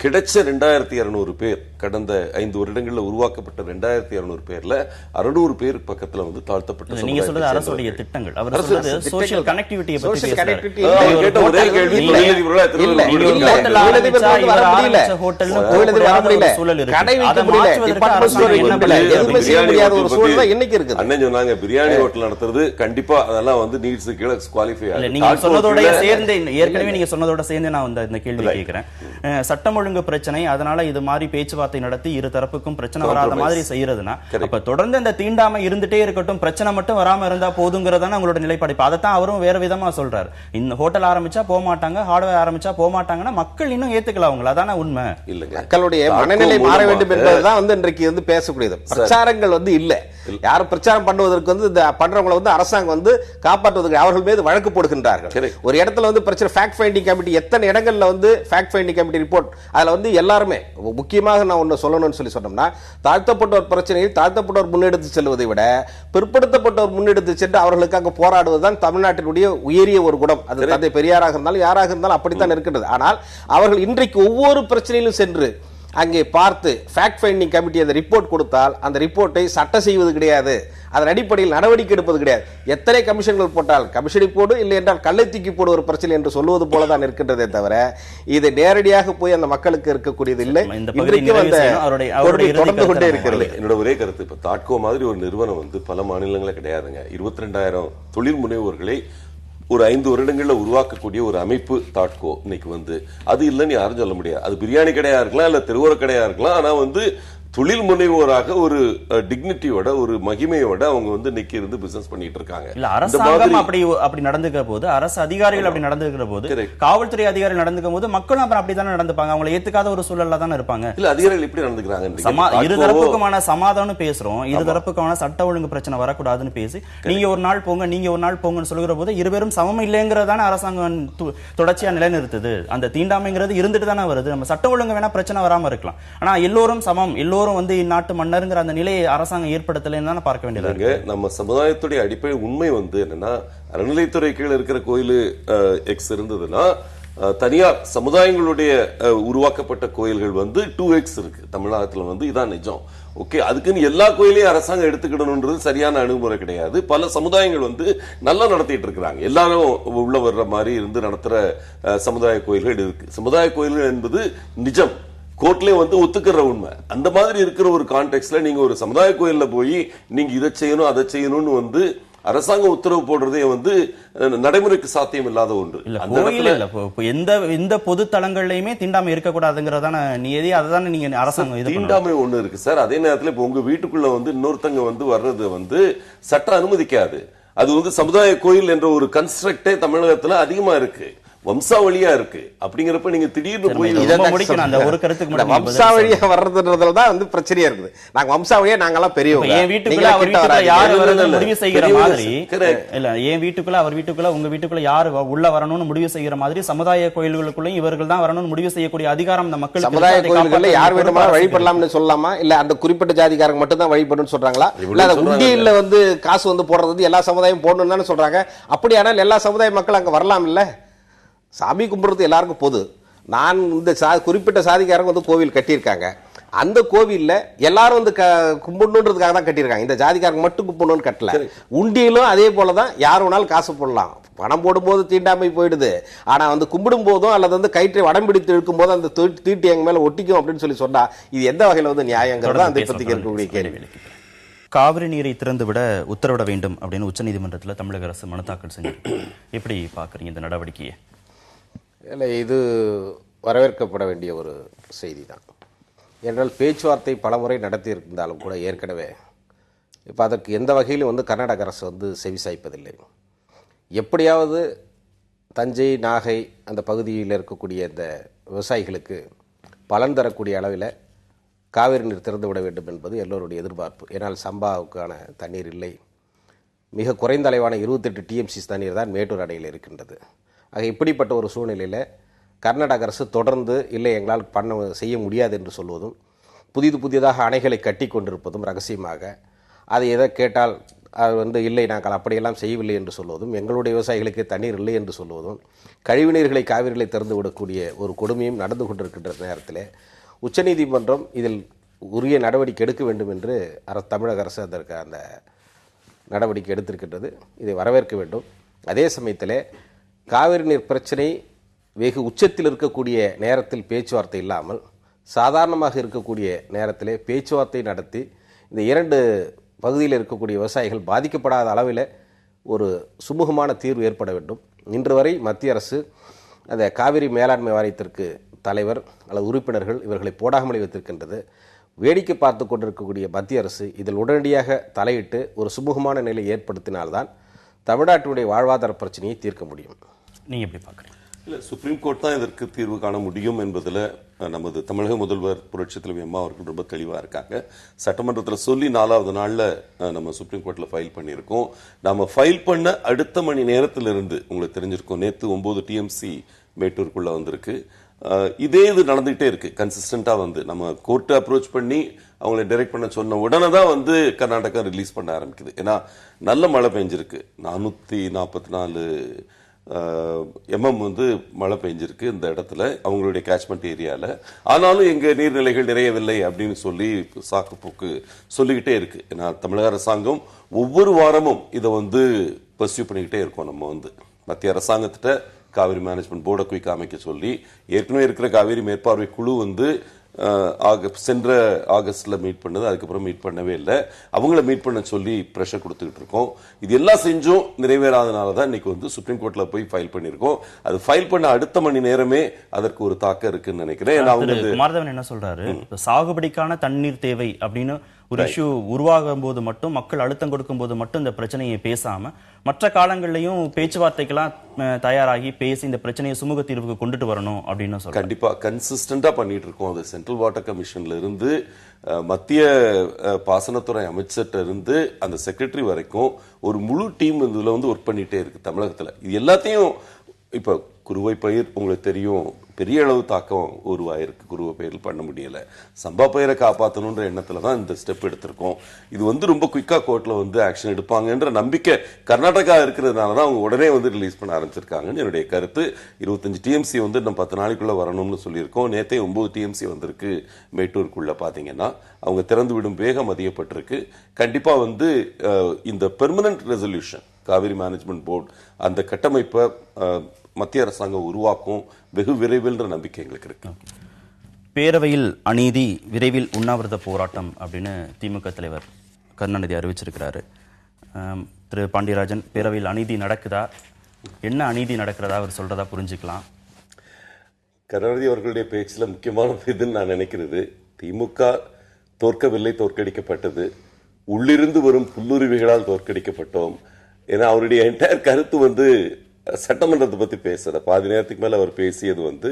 கிடைச்ச 2200 பேர் கடந்த 5 வருடங்கள்ல உருவாக்கப்பட்ட 2200 பேர்ல 600 பேர் பக்கத்துல தாழ்த்தப்பட்ட. நீங்க சொல்றது அரசுடைய திட்டங்கள், அவர் சொல்றது சோஷியல் கனெக்டிவிட்டியை பத்தி பேசுறாரு. ஒரே கேள்வி அண்ணன் சொன்னாங்க பிரியாணி ஹோட்டல் நடத்துறது கண்டிப்பா அதெல்லாம் நீட்ஸ் கீழே குவாலிஃபை ஆகும். நீங்க சொன்னதோட சேர்ந்து ஏற்கனவே நீங்க சொன்னதோட சேர்ந்து நான் இந்த கேள்வி கேட்கிறேன். சட்டம் ஒழுங்கு பிரச்சனை, அதனால இது மாதிரி பேச்சுவார்த்தை நடத்தி இரு தரப்புக்கும் பிரச்சனை வராத மாதிரி செய்யறதுன்னா அப்ப தொடர்ந்து இந்த தீண்டாமை இருந்துட்டே இருக்கட்டும், பிரச்சனை மட்டும் வராம இருந்தா போதுங்கிறதான உங்களோட நிலைப்பாடு. அதைத்தான் அவரும் வேற விதமா சொல்றாரு. இந்த ஹோட்டல் ஆரம்பிச்சா போக மாட்டாங்க, ஹார்ட்வேர் ஆரம்பிச்சா போக மாட்டாங்கன்னா மக்கள் இன்னும் ஏத்துக்கலாம் அவங்கள. அதான உண்மை. இல்ல மக்களுடைய மனநிலை மாற வேண்டும் என்பதுதான் இன்றைக்கு பேசக்கூடியது. பிரச்சாரங்கள் இல்ல யாரும் பிரச்சாரம் பண்ணுவதற்கு வந்து இந்த பண்றவங்களை வந்து அரசாங்கம் வந்து காப்பாற்றுவதற்கு அவர்கள் மீது வழக்கு போடுகின்றார்கள். ஒரு இடத்துல வந்து பிரச்சனை ஃபேக்ட் ஃபைண்டிங் கமிட்டி எத்தனை இடங்கள்ல வந்து ஃபேக்ட் ஃபைண்டிங் கமிட்டி ரிப்போர்ட் அதுல வந்து எல்லாருமே முக்கியமாக நான் ஒன்னு சொல்லணும்னு சொன்னோம்னா தாழ்த்தப்பட்டோர் பிரச்சனையில் தாழ்த்தப்பட்டோர் முன்னெடுத்து செல்வதை விட பிற்படுத்தப்பட்டோர் முன்னெடுத்து சென்று அவர்களுக்காக போராடுவதுதான் தமிழ்நாட்டினுடைய உயரிய ஒரு குணம். அது தந்தை பெரியாராக இருந்தாலும் யாராக இருந்தாலும் அப்படித்தான் இருக்கின்றது. ஆனால் அவர்கள் இன்றைக்கு ஒவ்வொரு பிரச்சனையிலும் சென்று அங்கே பார்த்து ஃபேக்ட் ஃபைண்டிங் கமிட்டி அந்த ரிப்போர்ட் கொடுத்தால் அந்த ரிப்போர்ட்டை சட்டம் செய்வது கிடையாது, அதன் அடிப்படையில் நடவடிக்கை எடுப்பது கிடையாது. எத்தனை கமிஷன்கள் போட்டால் கமிஷனை போடு, இல்லை என்றால் கல்லை தூக்கி போடு ஒரு பிரச்சனை என்று சொல்வது போலதான் இருக்கின்றதே தவிர இது நேரடியாக போய் அந்த மக்களுக்கு இருக்கக்கூடியது இல்லை. இன்றைக்கும் அந்த தொடர்ந்து கொண்டே இருக்கிறது. என்னோட ஒரே கருத்து, இப்ப தாட்கோ மாதிரி ஒரு நிறுவனம் வந்து பல மாநிலங்களில் கிடையாதுங்க. 22,000 தொழில் முனைவோர்களை ஒரு 5 வருடங்கள்ல உருவாக்கக்கூடிய ஒரு அமைப்பு தாட்கோ இன்னைக்கு வந்து அது இல்லைன்னு யாரும் சொல்ல முடியாது. அது பிரியாணி கடையா இருக்கலாம், இல்ல தெருவோர கடையா இருக்கலாம். ஆனா வந்து தொழில் முனைவோராக ஒரு டிக்னிட்டியோட ஒரு மகிமையோட அவங்க வந்து இன்னைக்கு இருந்து பிசினஸ் பண்ணிட்டு இருக்காங்க. இல்ல அரசாங்கம் அப்படி நடந்துக்கிற போது, அரசு அதிகாரிகள் அப்படி நடந்துக்கிற போது, காவல்துறை அதிகாரிகள் நடந்துக்கும் போது மக்களும் அப்புறம் அப்படித்தானே நடந்துப்பாங்க. அவங்களை ஏத்துக்காத ஒரு சூழல்ல தானே இருப்பாங்க. இல்ல அதிகாரிகள் எப்படி நடந்துக்கிறாங்க? இருதரப்புக்குமான சமாதானம் பேசுறோம், இருதரப்புக்கான சட்ட ஒழுங்கு பிரச்சனை வரக்கூடாதுன்னு பேசி நீங்க ஒரு நாள் போங்க நீங்க ஒரு நாள் போங்கன்னு சொல்லுகிற போது இருவரும் சமம் இல்லைங்கிறதான அரசாங்கம் தொடர்ச்சியா நிலைநிறுத்துது. அந்த தீண்டாமைங்கிறது இருந்துட்டு தானே வருது. நம்ம சட்ட ஒழுங்கு வேணா பிரச்சனை வராம இருக்கலாம், ஆனா எல்லோரும் சமம், எல்லோரும் வந்து இந்நாட்டு மன்னருங்கிற அந்த நிலையை அரசாங்கம் ஏற்படுத்தலைன்னு பார்க்க வேண்டியது. நம்ம சமுதாயத்துடைய அடிப்படை உண்மை வந்து என்னன்னா, அறநிலைத்துறை கீழே இருக்கிற கோயில் எக்ஸ் இருந்ததுன்னா தனியார் சமுதாயங்களுடைய உருவாக்கப்பட்ட கோயில்கள் வந்து 2x இருக்கு தமிழகத்துல வந்து. இதான் நிஜம். ஓகே, அதுக்குன்னு எல்லா கோயிலையும் அரசாங்கம் எடுத்துக்கணும்ன்றது சரியான அணுகுமுறை கிடையாது. பல சமுதாயங்கள் வந்து நல்லா நடத்திட்டு இருக்கிறாங்க. எல்லாரும் உள்ள வர்ற மாதிரி இருந்து நடத்துற சமுதாய கோயில்கள் இருக்கு. சமுதாய கோயில்கள் என்பது நிஜம், கோர்ட்லயே வந்து ஒத்துக்கிற உண்மை. அந்த மாதிரி இருக்கிற ஒரு கான்டெக்ட்ல நீங்க ஒரு சமுதாய கோயில்ல போய் நீங்க இதை செய்யணும் அதை செய்யணும்னு வந்து அரசாங்கம் உத்தரவு போடுறதே வந்து நடைமுறைக்கு சாத்தியம் இல்லாத ஒன்று. எந்த பொது தளங்கள்லயுமே தீண்டாமை இருக்கக்கூடாதுங்கிறதான நீதி, அதுதானே நீங்க அரசாங்கம் தீண்டாமை ஒண்ணு இருக்கு சார். அதே நேரத்தில் இப்ப உங்க வீட்டுக்குள்ள வந்து இன்னொருத்தங்க வந்து வர்றது வந்து சட்டம் அனுமதிக்காது. அது வந்து சமுதாய கோயில் என்ற ஒரு கன்ஸ்ட்ரக்டே தமிழகத்துல அதிகமா இருக்கு, வம்சாவளியா இருக்கு. அப்படிங்கிறப்ப நீங்க திடீர்னு போய் வம்சாவளியா வர்றதுன்றதுலதான் வந்து பிரச்சனையா இருக்குது. நாங்க வம்சாவளியா நாங்கெல்லாம் பெரியவங்க, என் வீட்டுக்குள்ள அவர் வீட்டுக்குள்ள யாரு வரணும்னு முடிவு செய்யற மாதிரி இல்ல, என் வீட்டுக்குள்ள அவர் வீட்டுக்குள்ள உங்க வீட்டுக்குள்ள யாரு உள்ள வரணும்னு முடிவு செய்யற மாதிரி சமுதாய கோயில்களுக்குள்ள இவர்கள் தான் வரணும்னு முடிவு செய்யக்கூடிய அதிகாரம் அந்த மக்கள். சமுதாய கோயில்கள்ல யார் வேணுமானாலும் வழிபடலாம்னு சொல்லலாமா? இல்ல அந்த குறிப்பிட்ட ஜாதிக்காரங்க மட்டும் தான் வழிபடணும்னு சொல்றாங்களா? இல்ல அந்த உண்டியல்ல வந்து காசு வந்து போடுறது எல்லா சமுதாயம் போடணும்னு தானே சொல்றாங்க. அப்படியானால் எல்லா சமுதாய மக்கள் அங்க வரலாம் இல்ல? சாமி கும்பிடுறது எல்லாருக்கும் பொது. நான் இந்த குறிப்பிட்ட சாதிக்காரங்க வந்து கோவில் கட்டியிருக்காங்க, அந்த கோவில்ல எல்லாரும் வந்து கும்பிடணுன்றதுக்காக தான் கட்டியிருக்காங்க. இந்த ஜாதிக்காரங்க மட்டும் கும்பிடணும்னு கட்டல. உண்டியிலும் அதே போலதான் யார் வேணாலும் காசு போடலாம். பணம் போடும்போது தீண்டாமை போயிடுது, ஆனா வந்து கும்பிடும் போதும் அல்லது வந்து கயிற்றை வடம் பிடித்து இழுக்கும் போது அந்த தீட்டி எங்க மேல ஒட்டிக்கும் அப்படின்னு சொல்லி சொன்னா இது எந்த வகையில வந்து நியாயங்கிறதா அந்த பத்தி இருக்கக்கூடிய கேள்வி. காவிரி நீரை திறந்துவிட உத்தரவிட வேண்டும் அப்படின்னு உச்சநீதிமன்றத்தில் தமிழக அரசு மனு தாக்கல் செஞ்சு எப்படி பாக்குறீங்க இந்த நடவடிக்கையை? இல்லை, இது வரவேற்கப்பட வேண்டிய ஒரு செய்தி தான். என்றால் பேச்சுவார்த்தை பலமுறை நடத்தி இருந்தாலும் கூட ஏற்கனவே இப்போ அதற்கு எந்த வகையிலும் வந்து கர்நாடக அரசு வந்து செவிசாய்ப்பதில்லை. எப்படியாவது தஞ்சை நாகை அந்த பகுதியில் இருக்கக்கூடிய இந்த விவசாயிகளுக்கு பலன் தரக்கூடிய அளவில் காவிரி நீர் திறந்து விட வேண்டும் என்பது எல்லோருடைய எதிர்பார்ப்பு. ஏன்னால் சம்பாவுக்கான தண்ணீர் இல்லை, மிக குறைந்த அளவான 28 TMC தண்ணீர் தான் மேட்டூர் அணையில் இருக்கின்றது. ஆக இப்படிப்பட்ட ஒரு சூழ்நிலையில் கர்நாடக அரசு தொடர்ந்து இல்லை எங்களால் செய்ய முடியாது என்று சொல்வதும், புதிதாக அணைகளை கட்டி கொண்டிருப்பதும் ரகசியமாக, அதை எதை கேட்டால் அது வந்து இல்லை நாங்கள் அப்படியெல்லாம் செய்யவில்லை என்று சொல்வதும், எங்களுடைய விவசாயிகளுக்கு தண்ணீர் இல்லை என்று சொல்வதும், கழிவுநீர்களை காவிரிகளை திறந்து விடக்கூடிய ஒரு கொடுமையும் நடந்து கொண்டிருக்கின்ற நேரத்தில் உச்சநீதிமன்றம் இதில் உரிய நடவடிக்கை எடுக்க வேண்டும் என்று தமிழக அரசு அதற்கு அந்த நடவடிக்கை எடுத்திருக்கின்றது. இதை வரவேற்க வேண்டும். அதே சமயத்தில் காவிரி நீர் பிரச்சனை வெகு உச்சத்தில் இருக்கக்கூடிய நேரத்தில் பேச்சுவார்த்தை இல்லாமல் சாதாரணமாக இருக்கக்கூடிய நேரத்தில் பேச்சுவார்த்தை நடத்தி இந்த 2 பகுதியில் இருக்கக்கூடிய விவசாயிகள் பாதிக்கப்படாத அளவில் ஒரு சுமூகமான தீர்வு ஏற்பட வேண்டும். இன்று வரை மத்திய அரசு அந்த காவிரி மேலாண்மை வாரியத்திற்கு தலைவர் அல்லது உறுப்பினர்கள் இவர்களை போடாமலே வைத்திருக்கின்றது. வேடிக்கை பார்த்து கொண்டிருக்கக்கூடிய மத்திய அரசு இதில் உடனடியாக தலையிட்டு ஒரு சுமூகமான நிலை ஏற்படுத்தினால்தான் தமிழ்நாட்டினுடைய வாழ்வாதார பிரச்சனையை தீர்க்க முடியும். நீங்க எப்படி பார்க்குறீங்க? இல்ல, சுப்ரீம் கோர்ட் தான் இதற்கு தீர்வு காண முடியும் என்பதுல நமது தமிழக முதல்வர் புரட்சி தலைவி அம்மா அவர்கள் ரொம்ப தெளிவா இருக்காங்க. சட்டமன்றத்தில் சொல்லி 4வது நாள்ல நம்ம சுப்ரீம் கோர்ட்ல ஃபைல் பண்ணியிருக்கோம். நம்ம ஃபைல் பண்ண அடுத்த மணி நேரத்திலிருந்து உங்களுக்கு தெரிஞ்சிருக்கும், நேத்து 9 டிஎம்சி மேட்டூருக்குள்ள வந்திருக்கு. இதே இது நடந்துகிட்டே இருக்கு கன்சிஸ்டன்டா. நம்ம கோர்ட் அப்ரோச் பண்ணி அவங்களை டைரக்ட் பண்ண சொன்ன உடனே தான் கர்நாடகா ரிலீஸ் பண்ண ஆரம்பிக்குது. ஏன்னா நல்ல மழை பெஞ்சிருக்கு, 444 mm மழை பெஞ்சிருக்கு இந்த இடத்துல அவங்களுடைய கேட்ச்மெண்ட் ஏரியால. ஆனாலும் எங்க நீர்நிலைகள் நிறையவில்லை அப்படின்னு சொல்லி சாக்கு போக்கு சொல்லிக்கிட்டே இருக்கு. ஏன்னா தமிழக அரசாங்கம் ஒவ்வொரு வாரமும் இதை பர்சியூ பண்ணிக்கிட்டே இருக்கோம். நம்ம மத்திய அரசாங்கத்திட்ட காவிரி மேனேஜ்மெண்ட் போர்டை குயிக் அமைக்க சொல்லி, ஏற்கனவே இருக்கிற காவிரி மேற்பார்வை குழு சென்ற ஆகஸ்ட்ல மீட் பண்ணது, அதுக்கப்புறம் மீட் பண்ணவே இல்லை. அவங்கள மீட் பண்ண சொல்லி பிரஷர் கொடுத்துக்கிட்டு இருக்கோம். இது எல்லாம் செஞ்சும் நிறைவேறாதனால தான் இன்னைக்கு சுப்ரீம் கோர்ட்ல போய் ஃபைல் பண்ணிருக்கோம். அது ஃபைல் பண்ண அடுத்த மணி நேரமே அதற்கு ஒரு தாக்கம் இருக்குன்னு நினைக்கிறேன். குமாரதேவன் என்ன சொல்றாரு, சாகுபடிக்கான தண்ணீர் தேவை அப்படின்னு ஒரு இஷ்யூ உருவாகும் போது மட்டும், மக்கள் அழுத்தம் கொடுக்கும் போது மட்டும் இந்த பிரச்சனையை பேசாம மற்ற காலங்களிலையும் பேச்சுவார்த்தைக்கெல்லாம் தயாராகி பேசி இந்த பிரச்சனையை சுமூக தீர்வுக்கு கொண்டுட்டு வரணும் அப்படின்னு சொல்றாரு. கண்டிப்பா கன்சிஸ்டன்டா பண்ணிட்டு இருக்கோம். அது சென்ட்ரல் வாட்டர் கமிஷன்ல இருந்து மத்திய பாசனத்துறை அமைச்சர்கிட்ட இருந்து அந்த செக்ரட்டரி வரைக்கும் ஒரு முழு டீம் இதுல ஒர்க் பண்ணிட்டே இருக்கு தமிழகத்துல. இது எல்லாத்தையும் இப்ப குறுவை பயிர் உங்களுக்கு தெரியும், பெரிய அளவு தாக்கம் உருவாயிருக்கு. குறுவை பயிர் பண்ண முடியல. சம்பா பயிரை காப்பாற்றணுன்ற எண்ணத்துல தான் இந்த ஸ்டெப் எடுத்திருக்கோம். இது ரொம்ப குயிக்கா கோர்ட்ல ஆக்ஷன் எடுப்பாங்கன்ற நம்பிக்கை கர்நாடகா இருக்கிறதுனால தான் அவங்க உடனே ரிலீஸ் பண்ண ஆரம்பிச்சிருக்காங்கன்னு என்னுடைய கருத்து. 25 டிஎம்சி நம்ம 10 நாளைக்குள்ள வரணும்னு சொல்லியிருக்கோம். நேத்தே 9 டிஎம்சி வந்திருக்கு மேட்டூருக்குள்ள. பாத்தீங்கன்னா அவங்க திறந்து விடும் வேகம் அதிகப்பட்டிருக்கு. கண்டிப்பா இந்த permanent resolution Kaveri management board அந்த கட்டமைப்பை மத்திய அரசாங்கம் உருவாக்கும் வெகு விரைவில் நம்பிக்கை எங்களுக்கு இருக்கு. பேரவையில் அநீதி, விரைவில் உண்ணாவிரத போராட்டம் அப்படின்னு திமுக தலைவர் கருணாநிதி அறிவிச்சிருக்கிறாரு. திரு பாண்டியராஜன், பேரவையில் அநீதி நடக்குதா, என்ன அநீதி நடக்கிறதா அவர் சொல்றதா புரிஞ்சுக்கலாம்? கருணாநிதி அவர்களுடைய பேச்சில் முக்கியமான இதுன்னு நான் நினைக்கிறது, திமுக தோற்கவில்லை, தோற்கடிக்கப்பட்டது, உள்ளிருந்து வரும் புல்லுருவிகளால் தோற்கடிக்கப்பட்டோம். ஏன்னா அவருடைய என்டையர் கருத்து சட்டமன்றத்தை பத்தி பேசுற பாதி நேரத்துக்கு மேல அவர் பேசியது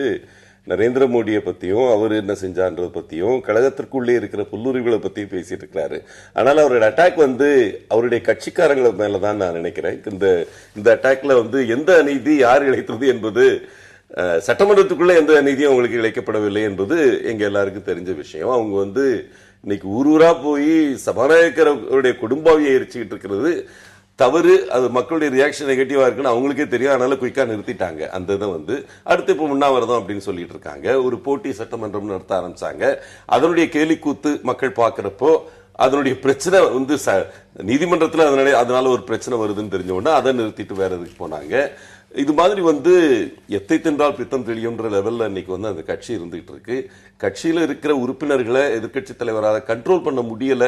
நரேந்திர மோடியை பத்தியும் அவர் என்ன செஞ்சான்றதை பத்தியும் கழகத்திற்குள்ளே இருக்கிற புல்லுரிவுகளை பத்தியும் பேசிட்டு இருக்கிறாரு. ஆனால் அவருடைய அட்டாக் அவருடைய கட்சிக்காரங்களை மேலதான் நான் நினைக்கிறேன். இந்த அட்டாக்ல எந்த அநீதி யார் இழைத்தது என்பது, சட்டமன்றத்துக்குள்ள எந்த அநீதியும் அவங்களுக்கு இழைக்கப்படவில்லை என்பது எங்க எல்லாருக்கும் தெரிஞ்ச விஷயம். அவங்க இன்னைக்கு ஊரூரா போய் சபாநாயகருடைய குடும்பாவியை எரிச்சுக்கிட்டு இருக்கிறது தவறு. அது மக்களுடைய ரியாக்ஷன் நெகட்டிவா இருக்குன்னு அவங்களுக்கே தெரியும். அதனால குயிக்கா நிறுத்திட்டாங்க. அந்த இதை அடுத்து இப்ப உண்ணாவிரதம் அப்படின்னு சொல்லிட்டு இருக்காங்க. ஒரு போட்டி சட்டமன்றம் நடத்த ஆரம்பிச்சாங்க. அதனுடைய கேலிக்கூத்து மக்கள் பாக்குறப்போ அதனுடைய பிரச்சனை நீதிமன்றத்தில் அதனால ஒரு பிரச்சனை வருதுன்னு தெரிஞ்ச உடனே அதை நிறுத்திட்டு வேற எதுக்கு போனாங்க. இது மாதிரி எத்தை தின்றால் பித்தம் தெளியும்ன்ற லெவல்ல இன்னைக்கு அந்த கட்சி இருந்துகிட்டு இருக்கு. கட்சியில இருக்கிற உறுப்பினர்களை எதிர்கட்சி தலைவரால கண்ட்ரோல் பண்ண முடியல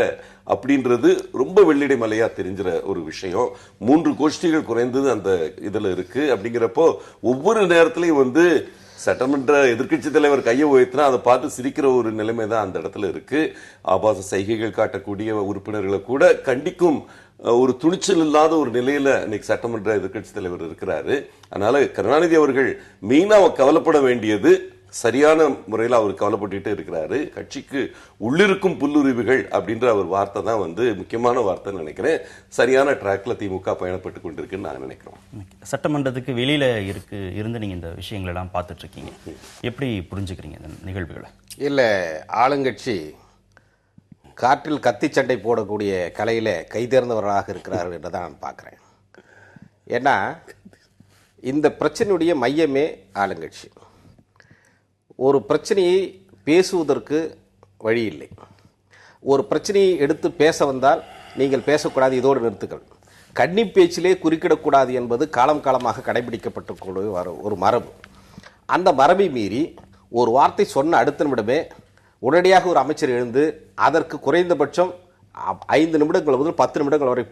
அப்படின்றது ரொம்ப வெள்ளிடை மலையா தெரிஞ்சிற ஒரு விஷயம். 3 கோஷ்டிகள் குறைந்தது அந்த இதுல இருக்கு. அப்படிங்கிறப்போ ஒவ்வொரு நேரத்திலையும் சட்டமன்ற எதிர்கட்சி தலைவர் கையை உயர்த்தினா அதை பார்த்து சிரிக்கிற ஒரு நிலைமை தான் அந்த இடத்துல இருக்கு. ஆபாச சைகைகள் காட்டக்கூடிய உறுப்பினர்களை கூட கண்டிக்கும் ஒரு துணிச்சல் இல்லாத ஒரு நிலையில இன்னைக்கு சட்டமன்ற எதிர்கட்சி தலைவர் இருக்கிறாரு. அதனால கருணாநிதி அவர்கள் மெயினா கவலைப்பட வேண்டியது, சரியான முறையில் அவர் கவலைப்பட்டு இருக்கிறாரு. கட்சிக்கு உள்ளிருக்கும் புல்லுரிவுகள் அப்படின்ற ஒரு வார்த்தை தான் முக்கியமான வார்த்தை நினைக்கிறேன். சரியான டிராக்ல திமுக பயணப்பட்டு கொண்டிருக்குன்னு நான் நினைக்கிறோம். சட்டமன்றத்துக்கு வெளியில இருந்து நீங்க இந்த விஷயங்கள் எல்லாம் பார்த்துட்டு இருக்கீங்க, எப்படி புரிஞ்சுக்கிறீங்க இந்த நிகழ்வுகளை? இல்ல, ஆளுங்கட்சி காற்றில் கத்தி சண்டை போடக்கூடிய கலையில கைதேர்ந்தவர்களாக இருக்கிறார்கள் என்றுதான் நான் பார்க்கிறேன். ஏன்னா இந்த பிரச்சனையுடைய மையமே ஆளுங்கட்சி. ஒரு பிரச்சனையை பேசுவதற்கு வழி இல்லை. ஒரு பிரச்சனையை எடுத்து பேச வந்தால் நீங்கள் பேசக்கூடாது, இதோடு நிறுத்துக்கள். கன்னி பேச்சிலே குறுக்கிடக்கூடாது என்பது காலம் காலமாக கடைபிடிக்கப்பட்ட ஒரு மரபு. அந்த மரபை மீறி ஒரு வார்த்தை சொன்ன அடுத்த நிமிடமே உடனடியாக ஒரு அமைச்சர் எழுந்து அதற்கு குறைந்தபட்சம் 5 நிமிடங்கள் முதல் 10 நிமிடங்கள் வரை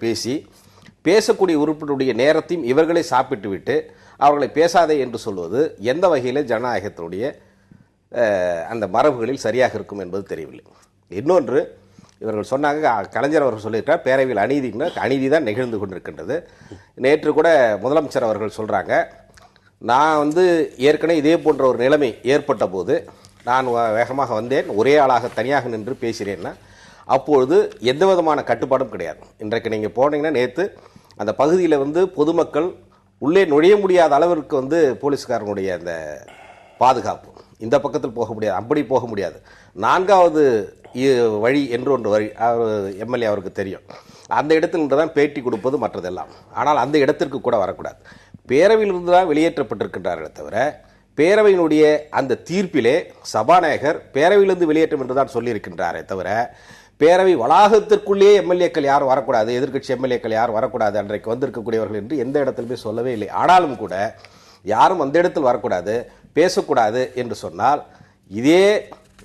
பேசக்கூடிய உறுப்பினருடைய நேரத்தையும் இவர்களை சாப்பிட்டு விட்டு அவர்களை பேசாதே என்று சொல்வது எந்த வகையில் ஜனநாயகத்தினுடைய அந்த மரபுகளில் சரியாக இருக்கும் என்பது தெரியவில்லை. இன்னொன்று, இவர்கள் சொன்னாங்க, கலைஞர் அவர்கள் சொல்லியிருக்கார் பேரவையில் அநீதி தான் நிகழ்ந்து கொண்டிருக்கின்றது. நேற்று கூட முதலமைச்சர் அவர்கள் சொல்றாங்க, நான் வந்து ஏற்கனவே இதே போன்ற ஒரு நிலைமை ஏற்பட்ட போது நான் வேகமாக வந்தேன், ஒரே ஆளாக தனியாக நின்று பேசுகிறேன்னா அப்பொழுது எந்த விதமான கட்டுப்பாடும் கிடையாது. இன்றைக்கு நீங்கள் போனீங்கன்னா நேற்று அந்த பகுதியில் வந்து பொதுமக்கள் உள்ளே நுழைய முடியாத அளவிற்கு வந்து போலீஸ்காரனுடைய அந்த பாதுகாப்பு, இந்த பக்கத்தில் போக முடியாது, அப்படி போக முடியாது. 4வது வழி என்று ஒன்று வழி எம்எல்ஏ அவருக்கு தெரியும். அந்த இடத்தில் தான் பேட்டி கொடுப்பது மற்றதெல்லாம். ஆனால் அந்த இடத்திற்கு கூட வரக்கூடாது. பேரவையிலிருந்து தான் வெளியேற்றப்பட்டிருக்கின்றார்களே தவிர பேரவையினுடைய அந்த தீர்ப்பிலே சபாநாயகர் பேரவையிலிருந்து வெளியேற்றம் என்று தான் சொல்லியிருக்கின்றாரே தவிர பேரவை வளாகத்திற்குள்ளேயே எம்எல்ஏக்கள் யாரும் வரக்கூடாது, எதிர்க்கட்சி எம்எல்ஏக்கள் யாரும் வரக்கூடாது, அன்றைக்கு வந்திருக்கக்கூடியவர்கள் என்று எந்த இடத்திலுமே சொல்லவே இல்லை. ஆனாலும் கூட யாரும் அந்த இடத்தில் வரக்கூடாது, பேசக்கூடாது என்று சொன்னால் இதே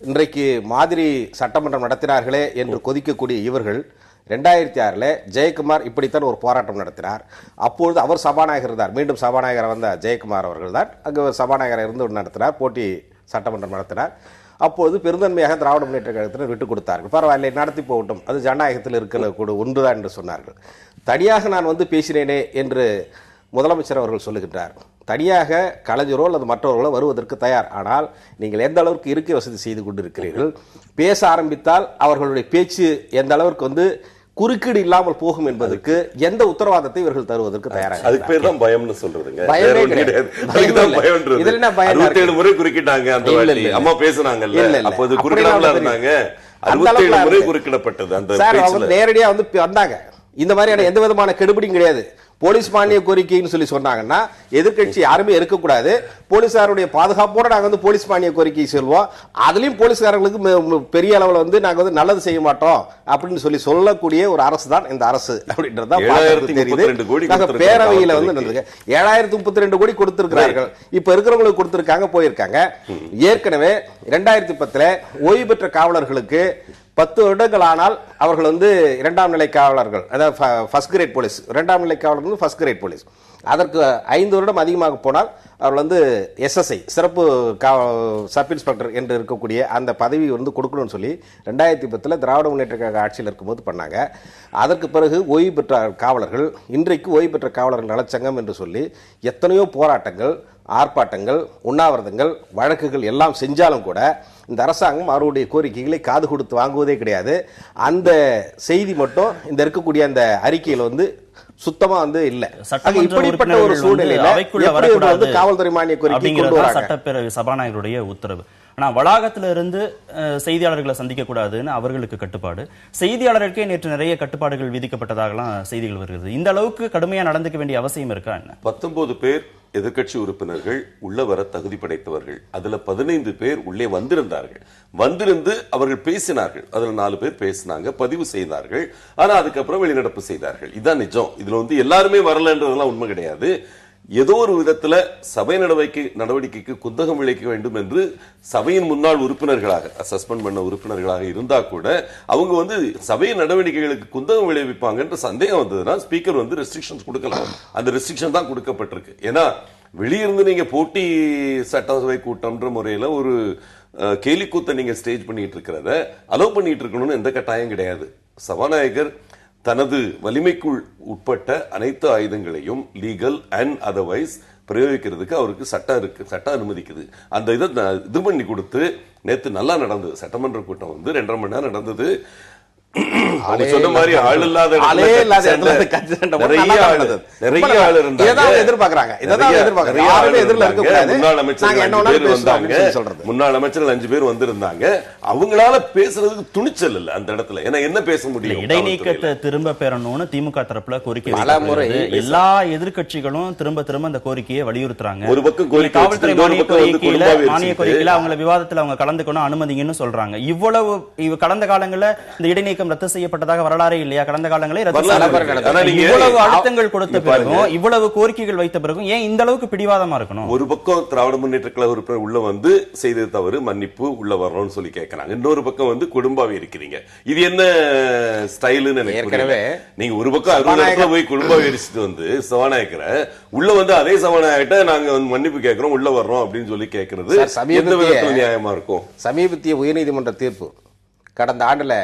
இன்றைக்கு மாதிரி சட்டமன்றம் நடத்தினார்களே என்று கொதிக்கக்கூடிய இவர்கள் 2006 ஜெயக்குமார் இப்படித்தான் ஒரு போராட்டம் நடத்தினார். அப்பொழுது அவர் சபாநாயகர் இருந்தார். மீண்டும் சபாநாயகர் வந்த ஜெயக்குமார் அவர்கள் தான் அங்கு சபாநாயகர் இருந்து நடத்தினார், போட்டி சட்டமன்றம் நடத்தினார். அப்போது பெருந்தன்மையாக திராவிட முன்னேற்ற கழகத்தினர் விட்டுக் கொடுத்தார்கள். பரவாயில்லை, நடத்தி போகட்டும், அது ஜனநாயகத்தில் இருக்கிற கூட ஒன்றுதான் என்று சொன்னார்கள். தனியாக நான் வந்து பேசினேனே என்று முதலமைச்சர் அவர்கள் சொல்லுகின்றார். தனியாக கலைஞரோ அல்லது மற்றவர்களோ வருவதற்கு தயார். ஆனால் நீங்கள் எந்த அளவுக்கு இருக்கை வசதி செய்து கொண்டிருக்கிறீர்கள், பேச ஆரம்பித்தால் அவர்களுடைய பேச்சு எந்த அளவிற்கு வந்து குறுக்கீடு இல்லாமல் போகும் என்பதற்கு எந்த உத்தரவாதத்தை இவர்கள் தருவதற்கு தயாராக? அதுக்கு பேர் தான் பயம்னு சொல்றதுங்க. பயமே கிடையாது. இதுல என்ன பயம்? 67 முறை குறுக்கிட்டாங்க. அந்த வாட்டி அம்மா பேசுனாங்கல்ல, அப்போது குறுக்கிடாமல இருந்தாங்க. 67 முறை குறுக்கிடப்பட்டது. அந்த சார் நேரடியா வந்து வந்தாங்க. இந்த மாதிரியான எந்த விதமான கெடுபிடியும் கிடையாது. போலீஸ் மானிய கோரிக்கைன்னு சொல்லி சொன்னாங்கன்னா எதிர்க்கட்சி யாருமே இருக்கக்கூடாது, போலீசாருடைய பாதுகாப்போட நாங்க வந்து போலீஸ் மானிய கோரிக்கை சொல்வோம், அதுலயும் போலீஸ்காரங்களுக்கு பெரிய அளவுல வந்து நாங்க வந்து நல்லது செய்ய மாட்டோம் அப்படின்னு சொல்லக்கூடிய ஒரு அரசு தான் இந்த அரசு அப்படின்றத தெரியுது. பேரவையில வந்து 7032 கோடி கொடுத்திருக்கிறார்கள். இப்ப இருக்கிறவங்களுக்கு கொடுத்திருக்காங்க, போயிருக்காங்க. ஏற்கனவே 2010 ஓய்வு பெற்ற காவலர்களுக்கு 10 வருடங்கள் ஆனால் அவர்கள் வந்து 2ஆம் நிலை காவலர்கள், அதாவது ஃபர்ஸ்ட் கிரேட் போலீஸ், 2ஆம் நிலை காவலர்கள் வந்து ஃபர்ஸ்ட் கிரேட் போலீஸ். அதற்கு 5 வருடம் அதிகமாக போனால் அவர்கள் வந்து எஸ்எஸ்ஐ சிறப்பு சப் இன்ஸ்பெக்டர் என்று இருக்கக்கூடிய அந்த பதவி வந்து கொடுக்கணும்னு சொல்லி 2010 திராவிட முன்னேற்ற கழக ஆட்சியில் இருக்கும்போது பண்ணாங்க. அதற்கு பிறகு ஓய்வு பெற்ற காவலர்கள், இன்றைக்கு ஓய்வு பெற்ற காவலர்கள் நலச்சங்கம் என்று சொல்லி எத்தனையோ போராட்டங்கள், ஆர்ப்பாட்டங்கள், உண்ணாவிரதங்கள், வழக்குகள் எல்லாம் செஞ்சாலும் கூட இந்த அரசாங்கம் அவருடைய கோரிக்கைகளை காது கொடுத்து வாங்குவதே கிடையாது. அந்த செய்தி மட்டும் இந்த இருக்கக்கூடிய அந்த அறிக்கையில் வந்து சுத்தமா வந்து இல்ல. இப்படிப்பட்ட ஒரு சூழ்நிலையில வந்து காவல்துறை மானிய கோரிக்கை கொண்டு வராங்க. சட்டப்பேரவை சபாநாயகருடைய உத்தரவு. ஆனா வளாகத்துல இருந்து செய்தியாளர்களை சந்திக்க கூடாதுன்னு அவர்களுக்கு கட்டுப்பாடு, செய்தியாளர்களுக்கே நேற்று நிறைய கட்டுப்பாடுகள் விதிக்கப்பட்டதாகலாம் செய்திகள் வருகிறது. இந்த அளவுக்கு கடுமையா நடந்துக்க வேண்டிய அவசியம் இருக்கா என்ன? 19 பேர் எதிர்க்கட்சி உறுப்பினர்கள் உள்ள வர தகுதி படைத்தவர்கள். அதுல 15 பேர் உள்ளே வந்திருந்தார்கள். வந்திருந்து அவர்கள் பேசினார்கள். அதுல 4 பேர் பேசினாங்க, பதிவு செய்தார்கள். ஆனா அதுக்கப்புறம் வெளிநடப்பு செய்தார்கள். இதான் நிஜம். இதுல வந்து எல்லாருமே வரலன்றதெல்லாம் உண்மை கிடையாது. ஏதோ ஒரு விதத்துல சபை நடவடிக்கைக்கு குந்தகம் விளைக்க வேண்டும் என்று சபையின் முன்னாள் உறுப்பினர்களாக, சஸ்பெண்ட் பண்ண உறுப்பினர்களாக இருந்தா கூட அவங்க வந்து சபை நடவடிக்கைகளுக்கு குந்தகம் விளைவிப்பாங்கன்ற சந்தேகம் வந்ததுன்னா ஸ்பீக்கர் வந்து ரெஸ்ட்ரிக்ஷன்ஸ் கொடுக்கலாம். அந்த ரெஸ்ட்ரிக்ஷன் தான் கொடுக்கப்பட்டிருக்கு. ஏன்னா வெளியிருந்து நீங்க போட்டி சட்டசபை கூட்டம்ன்ற முறையில ஒரு கேலிக்கூத்த நீங்க ஸ்டேஜ் பண்ணிட்டு இருக்கிறத அலோவ் பண்ணிட்டு இருக்கணும்னு எந்த கட்டாயம் கிடையாது. சபாநாயகர் தனது வலிமைக்குள் உட்பட்ட அனைத்து ஆயுதங்களையும் லீகல் அண்ட் அதர்வைஸ் பிரயோகிக்கிறதுக்கு அவருக்கு சட்டம் இருக்கு, சட்டம் அனுமதிக்குது. அந்த இதை இது பண்ணி கொடுத்து நேற்று நல்லா நடந்தது. சட்டமன்ற கூட்டம் வந்து 2.5 மணி நேரம் நடந்தது. சொன்ன மாதிரி ஆள் இல்லாத முன்னாள் அமைச்சர்கள் 5 பேர் வந்திருந்தாங்க. அவங்களால பேசுறதுக்கு துணிச்சல் இல்ல அந்த இடத்துல. ஏன்னா என்ன பேச முடியும்? இடைநீக்கத்தை திரும்ப பெறணும்னு திமுக தரப்புல கோரிக்கை, எல்லா எதிர்க்கட்சிகளும் திரும்ப அந்த கோரிக்கையை வலியுறுத்துறாங்க. ஒரு பக்கம் காவல்துறை மானிய கோரிக்கையில அவங்க விவாதத்தில் அவங்க கலந்துக்கணும், அனுமதிங்கன்னு சொல்றாங்க. இவ்வளவு கடந்த காலங்களில் இந்த இடைநீக்கம் ரத்து செய்யப்பட்டதாக வரலாறே இல்லையா? கடந்த காலங்களில் இவ்வளவு அழுத்தங்கள் கொடுத்த பிறகும், இவ்வளவு கோரிக்கைகள் வைத்த பிறகும் ஏன் இந்த அளவுக்கு பிடிவாதமா இருக்கணும்? ஒரு பக்கம் திராவிட முன்னேற்ற கழக உறுப்பினர் உள்ள வந்து செய்த தவறு மன்னிப்பு உள்ள வரணும்னு சொல்லி கேட்கறாங்க. இன்னொரு பக்கம் வந்து குடும்பாவி இருக்கிறீங்க. இது என்ன ஸ்டைலுன்னு எனக்கு நீங்க ஒரு பக்கம் போய் குடும்பாவி எரிச்சிட்டு வந்து சபாநாயகரை உள்ள வந்து அதே சபாநாயகிட்ட நாங்க மன்னிப்பு கேட்கிறோம், உள்ள வர்றோம் அப்படின்னு சொல்லி கேட்கறது எந்த விதத்துல நியாயமா இருக்கும்? சமீபத்திய உயர்நீதிமன்ற தீர்ப்பு கடந்த ஆண்டுல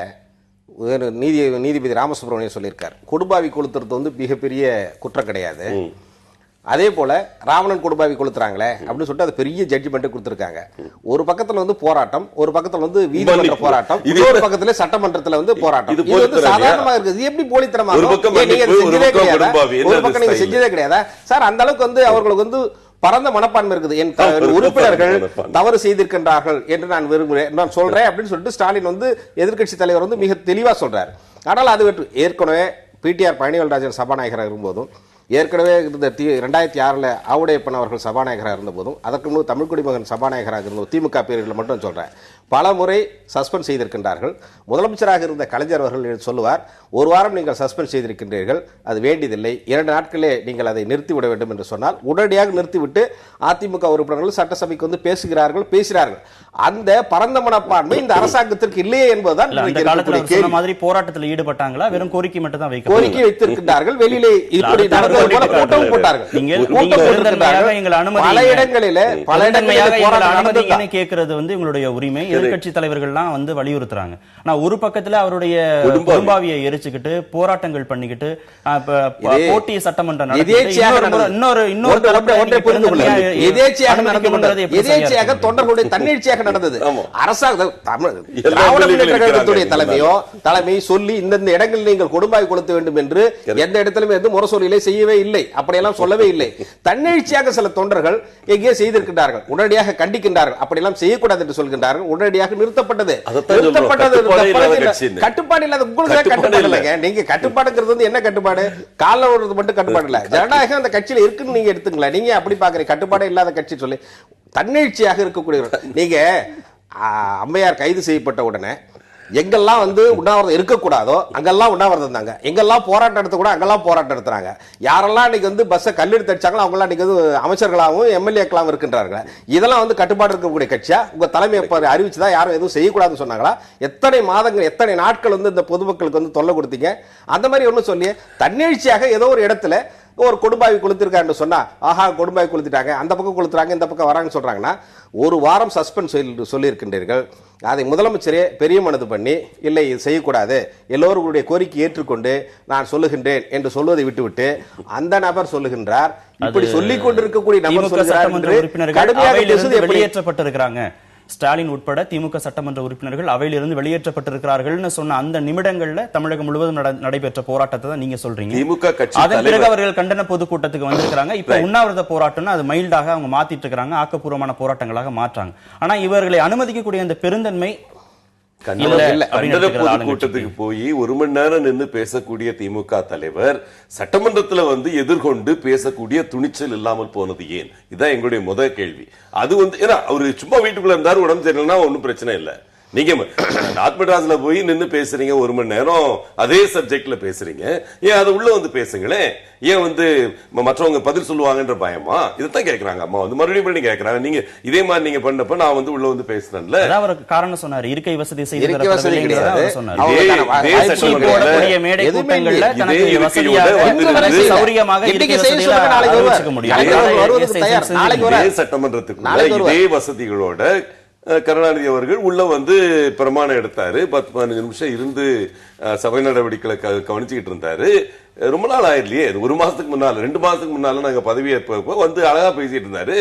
நீதிபதி ராமசுப்ரமணியன் சொல்லியிருக்கார், கொடும்பாவி கொளுத்துறது வந்து மிகப்பெரிய குற்றம் கிடையாது, அதே போல ராவணன் கொடும்பாவி கொளுத்துறாங்களே அப்படின்னு சொல்லிட்டு அது பெரிய ஜட்ஜ்மெண்ட் கொடுத்திருக்காங்க. ஒரு பக்கத்துல வந்து போராட்டம், ஒரு பக்கத்துல வந்து வீதிமன்ற போராட்டம், இன்னொரு பக்கத்துல சட்டமன்றத்துல வந்து போராட்டம். இது வந்து சாதாரணமா இருக்குது. இது எப்படி போலித்தனமா நீங்க செஞ்சதே கிடையாதா? ஒரு பக்கம் நீங்க செஞ்சதே கிடையாதா சார்? அந்த அளவுக்கு வந்து அவர்களுக்கு வந்து பரந்த மனப்பான்மை இருக்குது. என் உறுப்பினர்கள் தவறு செய்திருக்கின்றார்கள் என்று நான் விரும்புகிறேன், நான் சொல்றேன் அப்படின்னு சொல்லிட்டு ஸ்டாலின் வந்து எதிர்க்கட்சி தலைவர் வந்து மிக தெளிவா சொல்றாரு. ஆனால் அது ஏற்கனவே பிடிஆர் பழனிவேல்ராஜன் சபாநாயகராக இருக்கும்போதும், ஏற்கனவே இருந்த 2006 ஆவுடையப்பன் அவர்கள் சபாநாயகராக இருந்த போதும், அதற்கு முன்பு தமிழ் குடிமகன் சபாநாயகராக இருந்த திமுக பேர்கள் மட்டும் சொல்றேன், பல முறை சஸ்பெண்ட் செய்திருக்கின்றார்கள். முதலமைச்சராக இருந்த கலைஞர் அவர்கள் சொல்லுவார், ஒரு வாரம் நீங்கள் சஸ்பெண்ட் செய்திருக்கின்றீர்கள், அது வேண்டியதில்லை, 2 நாட்களே நீங்கள் அதை நிறுத்திவிட வேண்டும் என்று சொன்னால் உடனடியாக நிறுத்திவிட்டு அதிமுக உறுப்பினர்கள் சட்டசபைக்கு வந்து பேசுகிறார்கள். அந்த பரந்த மனப்பான்மை இந்த அரசாங்கத்திற்கு இல்லையே என்பதுதான் மாதிரி போராட்டத்தில் ஈடுபட்டாங்களா? வெறும் கோரிக்கை மட்டும் தான் கோரிக்கை வைத்திருக்கின்றார்கள். வெளியிலே இப்படி நடந்தது போல கூட்டம் போட்டார்கள். பல இடங்களிலே கேட்கிறது வந்து உங்களுடைய உரிமை. எதிர்க்கட்சி தலைவர்கள்லாம் வந்து வலியுறுத்துறாங்க. ஆனா ஒரு பக்கத்துல அவருடைய குடும்பாவியை எரிச்சுக்கிட்டு போராட்டங்கள் பண்ணிக்கிட்டு போட்டி சட்டமன்றம் எதேச்சையாக தொண்டர்களுடைய தன்னெழுச்சியாக நடந்தது. தலைமை சொல்லி இந்த இடங்களில் நீங்கள் கொடும்பாய் கொளுத்த வேண்டும் என்று எந்த இடத்திலும் எந்த முரசொலியிலே செய்யவே இல்லை, அப்படியெல்லாம் சொல்லவே இல்லை. தன்னெழுச்சியாக சில தொண்டர்கள் எங்கே செய்திருக்கின்றார்கள், உடனடியாக கண்டிக்கின்றார்கள், அப்படியெல்லாம் செய்யக்கூடாது என்று சொல்கின்றார்கள். உடனடியாக நிறுத்தப்பட்டது. கட்டுப்பாடு இல்லாத உங்களுக்கு கட்டுப்பாடு இல்லைங்க. நீங்க கட்டுப்பாடுங்கிறது வந்து என்ன கட்டுப்பாடு? கால ஓடுறது மட்டும் கட்டுப்பாடு இல்ல, ஜனநாயகம் அந்த கட்சியில இருக்குன்னு நீங்க எடுத்துங்களா? நீங்க அப்படி பாக்குறீங்க கட்டுப்பாடு இல்லாத கட்சி சொல்லி. தன்னெழுச்சியாக இருக்கக்கூடிய நீங்க அம்மையார் கைது செய்யப்பட்ட உடனே எங்கெல்லாம் வந்து உண்ணாவிரதம் இருக்கக்கூடாதோ அங்கெல்லாம் உண்ணாவிரதம் இருந்தாங்க, எங்கெல்லாம் போராட்டம் எடுத்த கூட அங்கெல்லாம் போராட்டம் எடுத்துறாங்க. யாரெல்லாம் இன்னைக்கு வந்து பஸ்ஸை கல்லெடுத்து அடிச்சாங்களோ அவங்க எல்லாம் இன்னைக்கு வந்து அமைச்சர்களாகவும் எம்எல்ஏக்களாகவும் இருக்கின்றார்கள். இதெல்லாம் வந்து கட்டுப்பாடு இருக்கக்கூடிய கட்சியா? உங்க தலைமை அறிவிச்சுதான் யாரும் எதுவும் செய்யக்கூடாதுன்னு சொன்னாங்களா? எத்தனை மாதங்கள் எத்தனை நாட்கள் வந்து இந்த பொதுமக்களுக்கு வந்து தொல்லை கொடுத்தீங்க? அந்த மாதிரி ஒண்ணு சொல்லி தன்னெழுச்சியாக ஏதோ ஒரு இடத்துல ஒரு கொடும்பாவி கொளுத்திருக்கான்னு சொன்னா, ஆஹா கொடும்பாவி கொளுத்திட்டாங்க, அந்த பக்கம் கொளுத்துறாங்க இந்த பக்கம் வராங்கன்னு சொல்றாங்கன்னா, ஒரு வாரம் சஸ்பெண்ட் சொல்லி இருக்கின்றீர்கள். அதை முதலமைச்சரே பெரிய மனது பண்ணி இல்லை இது செய்யக்கூடாது, எல்லோருடைய கோரிக்கை ஏற்றுக்கொண்டு நான் சொல்லுகின்றேன் என்று சொல்வதை விட்டுவிட்டு அந்த நபர் சொல்லுகின்றார். இப்படி சொல்லிக் கொண்டிருக்கக்கூடிய நபர் சொல்லுகிறார் வெளியேற்றப்பட்டிருக்கிறாங்க. ஸ்டாலின் உட்பட திமுக சட்டமன்ற உறுப்பினர்கள் அவையிலிருந்து வெளியேற்றப்பட்டிருக்கிறார்கள் சொன்ன அந்த நிமிடங்கள்ல தமிழகம் முழுவதும் நடைபெற்ற போராட்டத்தை தான் நீங்க சொல்றீங்க. திமுக கட்சி அதன் பிறகு அவர்கள் கண்டன பொதுக்கூட்டத்துக்கு வந்திருக்கிறாங்க. இப்ப உண்ணாவிரத போராட்டம்னு அது மைல்டாக அவங்க மாத்திட்டு இருக்காங்க, ஆக்கப்பூர்வமான போராட்டங்களாக மாற்றாங்க. ஆனா இவர்களை அனுமதிக்கக்கூடிய அந்த பெருந்தன்மை கூட்டத்துக்கு போய் 1 மணி நேரம் நின்று பேசக்கூடிய திமுக தலைவர் சட்டமன்றத்தில் வந்து எதிர்கொண்டு பேசக்கூடிய துணிச்சல் இல்லாமல் போனது ஏன்? இதுதான் எங்களுடைய முதல் கேள்வி. அது வந்து ஏன்னா அவரு சும்மா வீட்டுக்குள்ள இருந்தாரு, உடம்பு சரியில்லைன்னா ஒன்னும் பிரச்சனை இல்லை. நீங்க மெட்ராஸ்ல போய் நின்று பேசுறீங்க 1 மணி நேரம் அதே சப்ஜெக்ட்ல பேசுறீங்க, ஏன் அது உள்ள வந்து பேசுங்களேன்? ஏன் வந்து மற்றவங்க பதில் சொல்லுவாங்கன்ற பயமா? இதைத்தான் கேட்கறாங்க. அம்மா வந்து மறுபடியும் பண்ணி கேட்கறாங்க. நீங்க இதே மாதிரி நீங்க பண்ணப்ப நான் வந்து உள்ள வந்து பேசுறேன்ல, அவருக்கு காரணம் சொன்னாரு, இருக்கை வசதி செய்து இதே சட்டமன்றத்துக்குள்ள இதே வசதிகளோட கருணாநிதி அவர்கள் உள்ள வந்து பிரமாணம் எடுத்தாரு. 10-15 நிமிஷம் இருந்து சபை நடவடிக்கைகளை கவனிச்சுக்கிட்டு இருந்தாரு. ரொம்ப நாள் ஆயிடலையே, 1 மாசத்துக்கு முன்னால 2 மாசத்துக்கு முன்னால நாங்க பதவியேற்ப வந்து அழகா பேசிட்டு இருந்தாரு.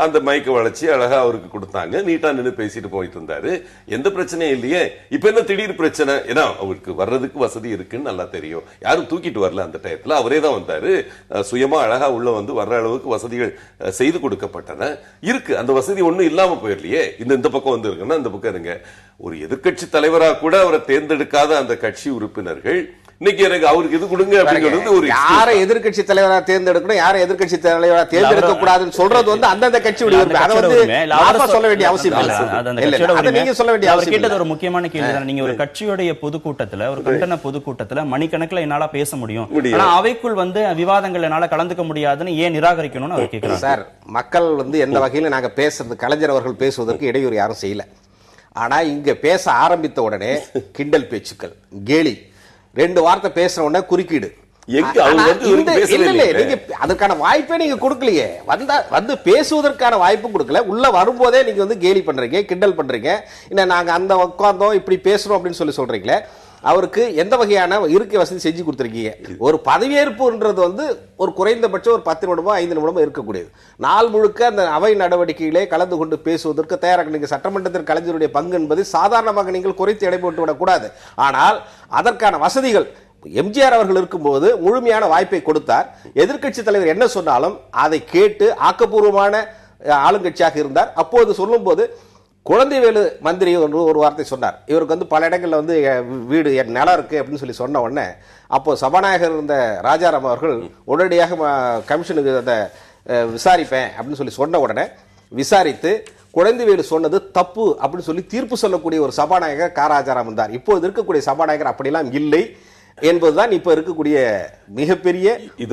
அந்த மைக்கை வளைச்சு அழகா அவருக்கு கொடுத்தாங்க, நீட்டா நின்று பேசிட்டு போயிட்டு இருந்தாரு. எந்த பிரச்சனையும் இல்லையே. இப்ப என்ன திடீர் பிரச்சனை? ஏன்னா அவருக்கு வர்றதுக்கு வசதி இருக்குன்னு நல்லா தெரியும். யாரும் தூக்கிட்டு வரல அந்த டயத்துல, அவரே தான் வந்தாரு. சுயமா அழகா உள்ள வந்து வர்ற அளவுக்கு வசதிகள் செய்து கொடுக்கப்பட்டன இருக்கு. அந்த வசதி ஒண்ணும் இல்லாம போயிடலையே. இந்த பக்கம் வந்து இருக்குன்னா இந்த பக்கம் இருங்க. ஒரு எதிர்கட்சி தலைவரா கூட அவரை தேர்ந்தெடுக்காத அந்த கட்சி உறுப்பினர்கள் இன்னைக்கு எனக்கு அவருக்கு இது கொடுங்க அப்படிங்கிறது ஒரு யாரை எதிர்க்கட்சி தலைவரா தேர்ந்தெடுக்கணும், யாரை எதிர்க்கட்சி தலைவரா தேர்ந்தெடுக்க கூடாதுன்னு சொல்றது வந்து அந்தந்த கட்சியுடைய அதை வந்து சொல்ல வேண்டிய அவசியம் இல்லை. நீங்க சொல்ல வேண்டிய அவசியம் கேட்டது ஒரு முக்கியமான கேள்வி தான். நீங்க ஒரு கட்சியுடைய பொதுக்கூட்டத்துல, ஒரு கண்டன பொதுக்கூட்டத்துல மணிக்கணக்கில் என்னால பேச முடியும், ஆனா அவைக்குள் வந்து விவாதங்கள் என்னால கலந்துக்க முடியாதுன்னு ஏன் நிராகரிக்கணும்னு அவர் கேட்கிறார். சார், மக்கள் வந்து எந்த வகையில நாங்க பேசுறது, கலைஞர் அவர்கள் பேசுவதற்கு இடையூறு யாரும் செய்யல. ஆனா இங்க பேச ஆரம்பித்த உடனே கிண்டல் பேச்சுக்கள், கேலி, 2 வார்த்தை பேசுற உடனே குறுக்கீடு, அதுக்கான வாய்ப்பே நீங்க கொடுக்கலையே. வந்து பேசுவதற்கான வாய்ப்பும் கொடுக்கல. உள்ள வரும்போதே நீங்க வந்து கேலி பண்றீங்க, கிண்டல் பண்றீங்க. நாங்க அந்த உட்கார்ந்தோம் இப்படி பேசுறோம் அப்படின்னு சொல்றீங்களே. அவருக்கு எந்த வகையான இருக்கை வசதி செஞ்சு கொடுத்துருக்கீங்க? ஒரு பதவியேற்புன்றது வந்து ஒரு குறைந்தபட்சம் ஒரு 10 நிமிடமோ 5 நிமிடமோ இருக்கக்கூடியது. நாள் முழுக்க அந்த அவை நடவடிக்கைகளே கலந்து கொண்டு பேசுவதற்கு தயாராக நீங்க சட்டமன்றத்தில் கலைஞருடைய பங்கு என்பது சாதாரணமாக நீங்கள் குறைத்து எடை போட்டு விடக்கூடாது. ஆனால் அதற்கான வசதிகள் எம்ஜிஆர் அவர்கள் இருக்கும்போது முழுமையான வாய்ப்பை கொடுத்தார். எதிர்க்கட்சி தலைவர் என்ன சொன்னாலும் அதை கேட்டு ஆக்கப்பூர்வமான ஆளுங்கட்சியாக இருந்தார். அப்போது சொல்லும் போது குழந்தைவேலு மந்திரி ஒரு வார்த்தை சொன்னார். இவருக்கு வந்து பல இடங்கள்ல வந்து வீடு நிலம் இருக்கு அப்படின்னு சொல்லி சொன்ன உடனே அப்போ சபாநாயகர் இருந்த ராஜாராம் அவர்கள் உடனடியாக கமிஷனுக்கு அதை விசாரிப்பேன் அப்படின்னு சொல்லி சொன்ன உடனே விசாரித்து குழந்தைவேலு சொன்னது தப்பு அப்படின்னு சொல்லி தீர்ப்பு சொல்லக்கூடிய ஒரு சபாநாயகர் ராஜாராம் இருந்தார். இப்போது இருக்கக்கூடிய சபாநாயகர் அப்படியெல்லாம் இல்லை என்பதுதான் இப்ப இருக்கக்கூடிய மிகப்பெரிய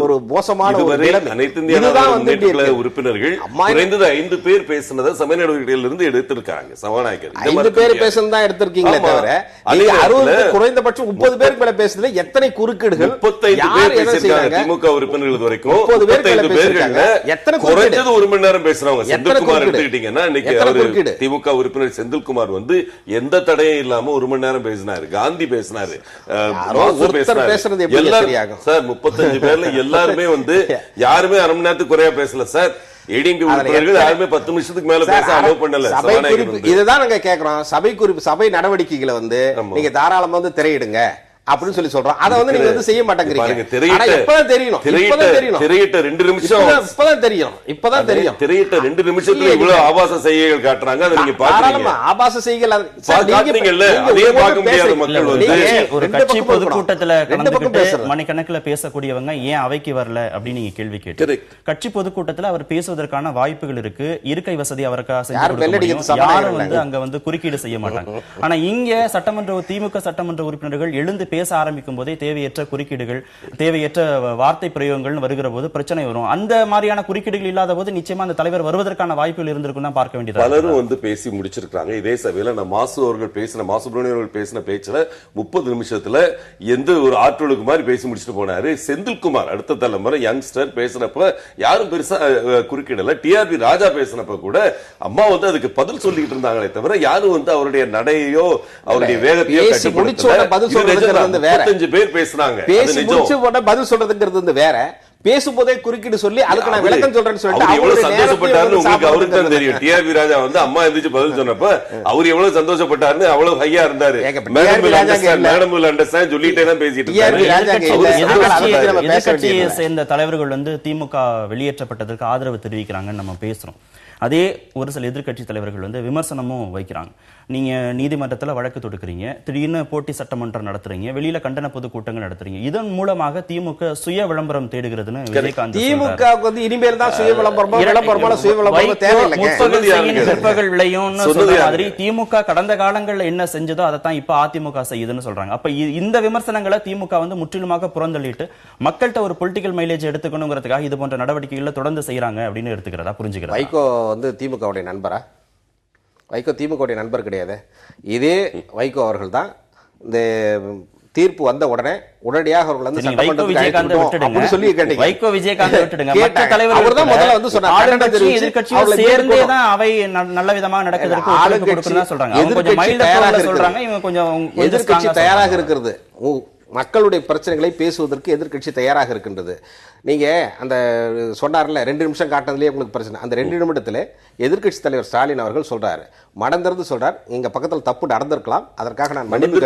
ஒரு மோசமான ஒரு நிலைமை. அனைத்து இந்திய உறுப்பினர்கள் குறைந்தது 5 பேர் பேசினதை சபை நடவடிக்கையில் இருந்து எடுத்திருக்காங்க. சபாநாயகர் 5 பேர் பேசுனதா எடுத்திருக்கீங்களே தவிர 60 குறைந்தபட்சம் 30 பேருக்கு மேல பேசுறதுல எத்தனை குறுக்கீடுகள் 35 பேர் பேசிருக்காங்க. திமுக உறுப்பினர்கள் வரைக்கும் 30 பேருக்கு எத்தனை குறைஞ்சது 1 மணி நேரம் பேசுறவங்க. செந்தில்குமார் எடுத்துக்கிட்டீங்கன்னா இன்னைக்கு திமுக உறுப்பினர் செந்தில்குமார் வந்து எந்த தடையும் இல்லாம 1 மணி நேரம் பேசினாரு. காந்தி பேசினாரு. பேசுறது எப்படி சரியாகும் சார்? 35 பேர்ல எல்லாருமே வந்து யாருமே அரை மணி நேரத்துக்கு குறையா பேசல சார். ஏடிஎம்கே உறுப்பினர்கள் யாருமே 10 நிமிஷத்துக்கு மேல பேச அலோவ் பண்ணல. இதுதான் நாங்க கேக்குறோம். சபை நடவடிக்கைகளை வந்து நீங்க தாராளமா வந்து திரையிடுங்க அப்படின்னு சொல்லி சொல்றோம். அதை வந்து நீங்க வந்து செய்ய மாட்டேங்கிறீங்க. இப்பதான் தெரியும். திரையிட்ட 2 நிமிஷம் இப்பதான் தெரியும். இப்பதான் தெரியும். திரையிட்ட 2 நிமிஷத்துல இவ்வளவு ஆபாச செய்கைகள் காட்டுறாங்க. அதை நீங்க பாத்தீங்க. ஆபாச செய்கைகள் காட்டுறீங்கல்ல, அதே பார்க்க முடியாத மக்கள் வந்து ஒரு கட்சி பொதுக்கூட்டத்துல கலந்துக்கிட்டு மணிக்கணக்குல பேசக்கூடியவங்க ஏன் அவைக்கு வரல அப்படின்னு நீங்க கேள்வி கேட்டு கட்சி பொதுக்கூட்டத்துல அவர் பேசுவதற்கான வாய்ப்புகள் இருக்கு. இருக்கை வசதி அவருக்கா யாரும் வந்து அங்க வந்து குறுக்கீடு செய்ய மாட்டாங்க. ஆனா இங்க திமுக சட்டமன்ற உறுப்பினர்கள் எழுந்து பேச ஆரம்பிக்கும் போதே தேவையற்ற குறுக்கீடுகள், தேவையற்ற வார்த்தை பிரயோகங்கள் வருகிற போது பிரச்சனை வரும். அந்த மாதிரியான குறுக்கீடுகள் இல்லாத போது நிச்சயமா அந்த தலைவர் வருவதற்கான வாய்ப்புகள் இருந்திருக்கும் தான் பார்க்க வேண்டியது. பலரும் வந்து பேசி முடிச்சிருக்காங்க. இதே சபையில மாசு சுப்பிரமணியன் அவர்கள் பேசின பேச்சுல 30 நிமிஷத்துல எந்த ஒரு ஆற்றலுக்கு மாதிரி பேசி முடிச்சுட்டு போனாரு. செந்தில்குமார் அடுத்த தலைமுறை யங்ஸ்டர் பேசினப்ப யாரும் பெருசா குறுக்கிடல. டிஆர்பி ராஜா பேசினப்ப கூட அம்மா வந்து அதுக்கு பதில் சொல்லிட்டு இருந்தாங்களே தவிர யாரும் வந்து அவருடைய நடையோ அவருடைய வேகத்தையோ கட்டுப்படுத்தல. 35 பேர் பேசுறாங்க. பேசி முடிச்சு போட பதில் சொல்றதுங்கிறது வந்து வேற. பேசும்போதே குறுக்கிட்டு சொல்லி அதுக்கு நான் விளக்கம் சொல்றேன்னு சொல்லிட்டு எவ்வளவு சந்தோஷப்பட்டாருன்னு உங்களுக்கு அவருக்கு தான் தெரியும். டிஆர்பி ராஜா வந்து அம்மா எந்திரிச்சு பதில் சொன்னப்ப அவர் எவ்வளவு சந்தோஷப்பட்டாருன்னு அவ்வளவு ஹையா இருந்தாரு. மேடம் அண்டர்ஸ்டாண்ட் சொல்லிட்டே தான் பேசிட்டு இருக்காரு. எதிர்க்கட்சியை சேர்ந்த தலைவர்கள் வந்து திமுக வெளியேற்றப்பட்டதற்கு ஆதரவு தெரிவிக்கிறாங்கன்னு நம்ம பேசுறோம். அதே ஒரு சில எதிர்க்கட்சி தலைவர்கள் வந்து விமர்சனமும் வைக்கிறாங்க. நீங்க நீதிமன்றத்துல வழக்கு தொடுக்கிறீங்க, திடீர்னு போட்டி சட்டமன்றம் நடத்துறீங்க, வெளியில கண்டன பொதுக்கூட்டங்கள் நடத்துறீங்க. இதன் மூலமாக திமுக சுய விளம்பரம் தேடுகிறதுன்னு விஜயகாந்த் திமுக வந்து இனிமேல் தான் சுய விளம்பரம் சுய விளம்பரம் தேவையில்லை விளையும்னு சொல்ற மாதிரி திமுக கடந்த காலங்கள்ல என்ன செஞ்சதோ அதைத்தான் இப்ப அதிமுக செய்யுதுன்னு சொல்றாங்க. அப்ப இந்த விமர்சனங்களை திமுக வந்து முற்றிலுமாக புறந்தள்ளிட்டு மக்கள்கிட்ட ஒரு பொலிட்டிக்கல் மைலேஜ் எடுத்துக்கணுங்கிறதுக்காக இது போன்ற நடவடிக்கைகளை தொடர்ந்து செய்யறாங்க அப்படின்னு எடுத்துக்கிறதா புரிஞ்சுக்கிறேன். வைகோ வந்து திமுகவுடைய நண்பரா? வைகோ திமுகவுடைய நண்பர் கிடையாது. இதே வைகோ அவர்கள் தான் இந்த தீர்ப்பு வந்த உடனே உடனடியாக அவர்கள் வந்து சொல்லி வைகோ விஜயகாந்த் விட்டுடுங்க. அவர் தான் முதல்ல வந்து சொன்னார் எதிர்க்கட்சியோட சேர்ந்தே தான் அவை நல்ல விதமா நடக்குதுன்னு சொல்றாங்க. எதிர்க்கட்சி தயாராக இருக்கிறது. மக்களுடைய பிரச்சனைகளை பேசுவதற்கு எதிர்க்கட்சி தயாராக இருக்கின்றது. நீங்க அந்த சொன்னார்ல 2 நிமிஷம் காட்டுறதுலயே உங்களுக்கு பிரச்சனை. அந்த 2 நிமிடத்துல எதிர்க்கட்சி தலைவர் ஸ்டாலின் அவர்கள் சொல்றாரு, மடந்திருந்து சொல்றார், எங்க பக்கத்தில் தப்பு நடந்திருக்கலாம், அதற்காக நான் மன்னிப்பு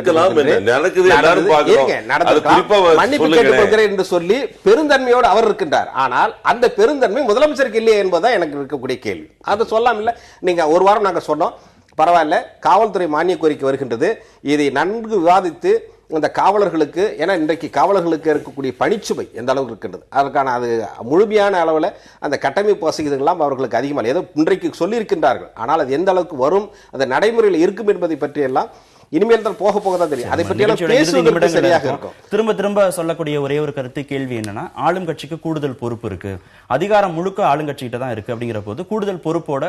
கேட்டுக்கொள்கிறேன் என்று சொல்லி பெருந்தன்மையோடு அவர் இருக்கின்றார். ஆனால் அந்த பெருந்தன்மை முதலமைச்சருக்கு இல்லையே என்பதுதான் எனக்கு இருக்கக்கூடிய கேள்வி. அதை சொல்லாம இல்ல, நீங்க ஒரு வாரம் நாங்க சொன்னோம், பரவாயில்ல, காவல்துறை மானிய கோரிக்கை வருகின்றது, இதை நன்கு விவாதித்து இந்த காவலர்களுக்கு, ஏன்னா இன்றைக்கு காவலர்களுக்கு இருக்கக்கூடிய பணிச்சுமை எந்த அளவுக்கு இருக்கின்றது, அதற்கான அது முழுமையான அளவில் அந்த கட்டமைப்பு வசதிகள்லாம் அவர்களுக்கு அதிகமாக ஏதோ இன்றைக்கு சொல்லியிருக்கின்றார்கள். ஆனால் அது எந்த அளவுக்கு வரும், அந்த நடைமுறையில் இருக்கும் என்பதை பற்றியெல்லாம் இனிமேல் தான் போக போக தான் தெரியும். அதை பற்றி சரியாக இருக்கும். திரும்ப திரும்ப சொல்லக்கூடிய ஒரே ஒரு கருத்து கேள்வி என்னன்னா, ஆளும் கட்சிக்கு கூடுதல் பொறுப்பு இருக்கு, அதிகாரம் முழுக்க ஆளுங்கட்சிகிட்ட தான் இருக்கு. அப்படிங்கிற போது கூடுதல் பொறுப்போட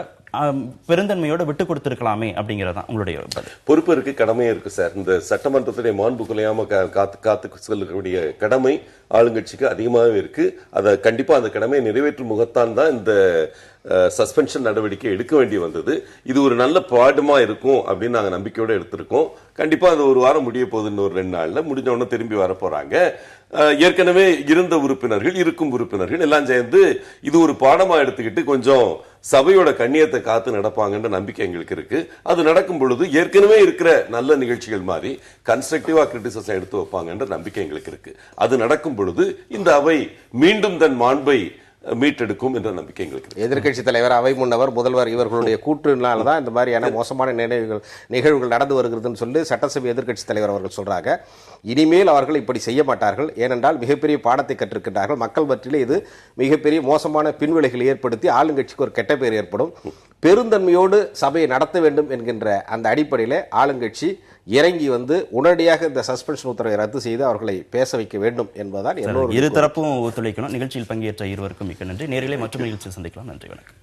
பெருந்தன்மையோட விட்டு கொடுத்திருக்கலாமே அப்படிங்கறதான் உங்களுடைய பதில். பொறுப்பு இருக்கு, கடமையும் இருக்கு சார். இந்த சட்டமன்றத்துடைய மாண்பு குலையாம காத்து செல்லக்கூடிய கடமை ஆளுங்கட்சிக்கு அதிகமாகவே இருக்கு. அதை கண்டிப்பா அந்த கடமையை நிறைவேற்றும் முகத்தான் தான் இந்த சஸ்பென்ஷன் நடவடிக்கை எடுக்க வேண்டி வந்தது. இது ஒரு நல்ல பாடமா இருக்கும் அப்படின்னு நாங்க நம்பிக்கையோட எடுத்திருக்கோம். கண்டிப்பா அது ஒரு வாரம் முடிய போகுதுன்னு, ஒரு 2 நாள்ல முடிஞ்ச உடனே திரும்பி வர போறாங்க. ஏற்கனவே இருந்த உறுப்பினர்கள், இருக்கும் உறுப்பினர்கள் எல்லாம் சேர்ந்து இது ஒரு பாடமா எடுத்துக்கிட்டு கொஞ்சம் சபையோட கண்ணியத்தை காத்து நடப்பாங்கன்ற நம்பிக்கை எங்களுக்கு இருக்கு. அது நடக்கும் பொழுது ஏற்கனவே இருக்கிற நல்ல நிகழ்ச்சிகள் மாதிரி கன்ஸ்ட்ரக்டிவா கிரிட்டிசிசம் எடுத்து வைப்பாங்கன்ற நம்பிக்கை எங்களுக்கு இருக்கு. அது நடக்கும் பொழுது இந்த அவை மீண்டும் தன் மாண்பை மீட்டெடுக்கும் என்ற நம்பிக்கை எங்களுக்கு. எதிர்க்கட்சி தலைவர், அவை முன்னவர், முதல்வர் இவர்களுடைய கூற்றுனால தான் இந்த மாதிரியான மோசமான நிகழ்வுகள் நடந்து வருகிறதுன்னு சொல்லி சட்டசபை எதிர்க்கட்சி தலைவர் அவர்கள் சொல்றாங்க. இனிமேல் அவர்கள் இப்படி செய்ய மாட்டார்கள். ஏனென்றால் மிகப்பெரிய பாடத்தை கற்றிருக்கின்றார்கள். மக்கள் மத்தியிலே இது மிகப்பெரிய மோசமான பின்விளைகளை ஏற்படுத்தி ஆளுங்கட்சிக்கு ஒரு கெட்ட பெயர் ஏற்படும். பெருந்தன்மையோடு சபையை நடத்த வேண்டும் என்கின்ற அந்த அடிப்படையில் ஆளுங்கட்சி இறங்கி வந்து உடனடியாக இந்த சஸ்பென்ஷன் உத்தரவை ரத்து செய்து அவர்களை பேச வைக்க வேண்டும் என்பதுதான் இருதரப்பும் ஒத்துழைக்கணும். நிகழ்ச்சியில் பங்கேற்ற இருவருக்கும் மிக்க நன்றி. நேரிலே மற்றொரு நிகழ்ச்சியில் சந்திக்கலாம். நன்றி, வணக்கம்.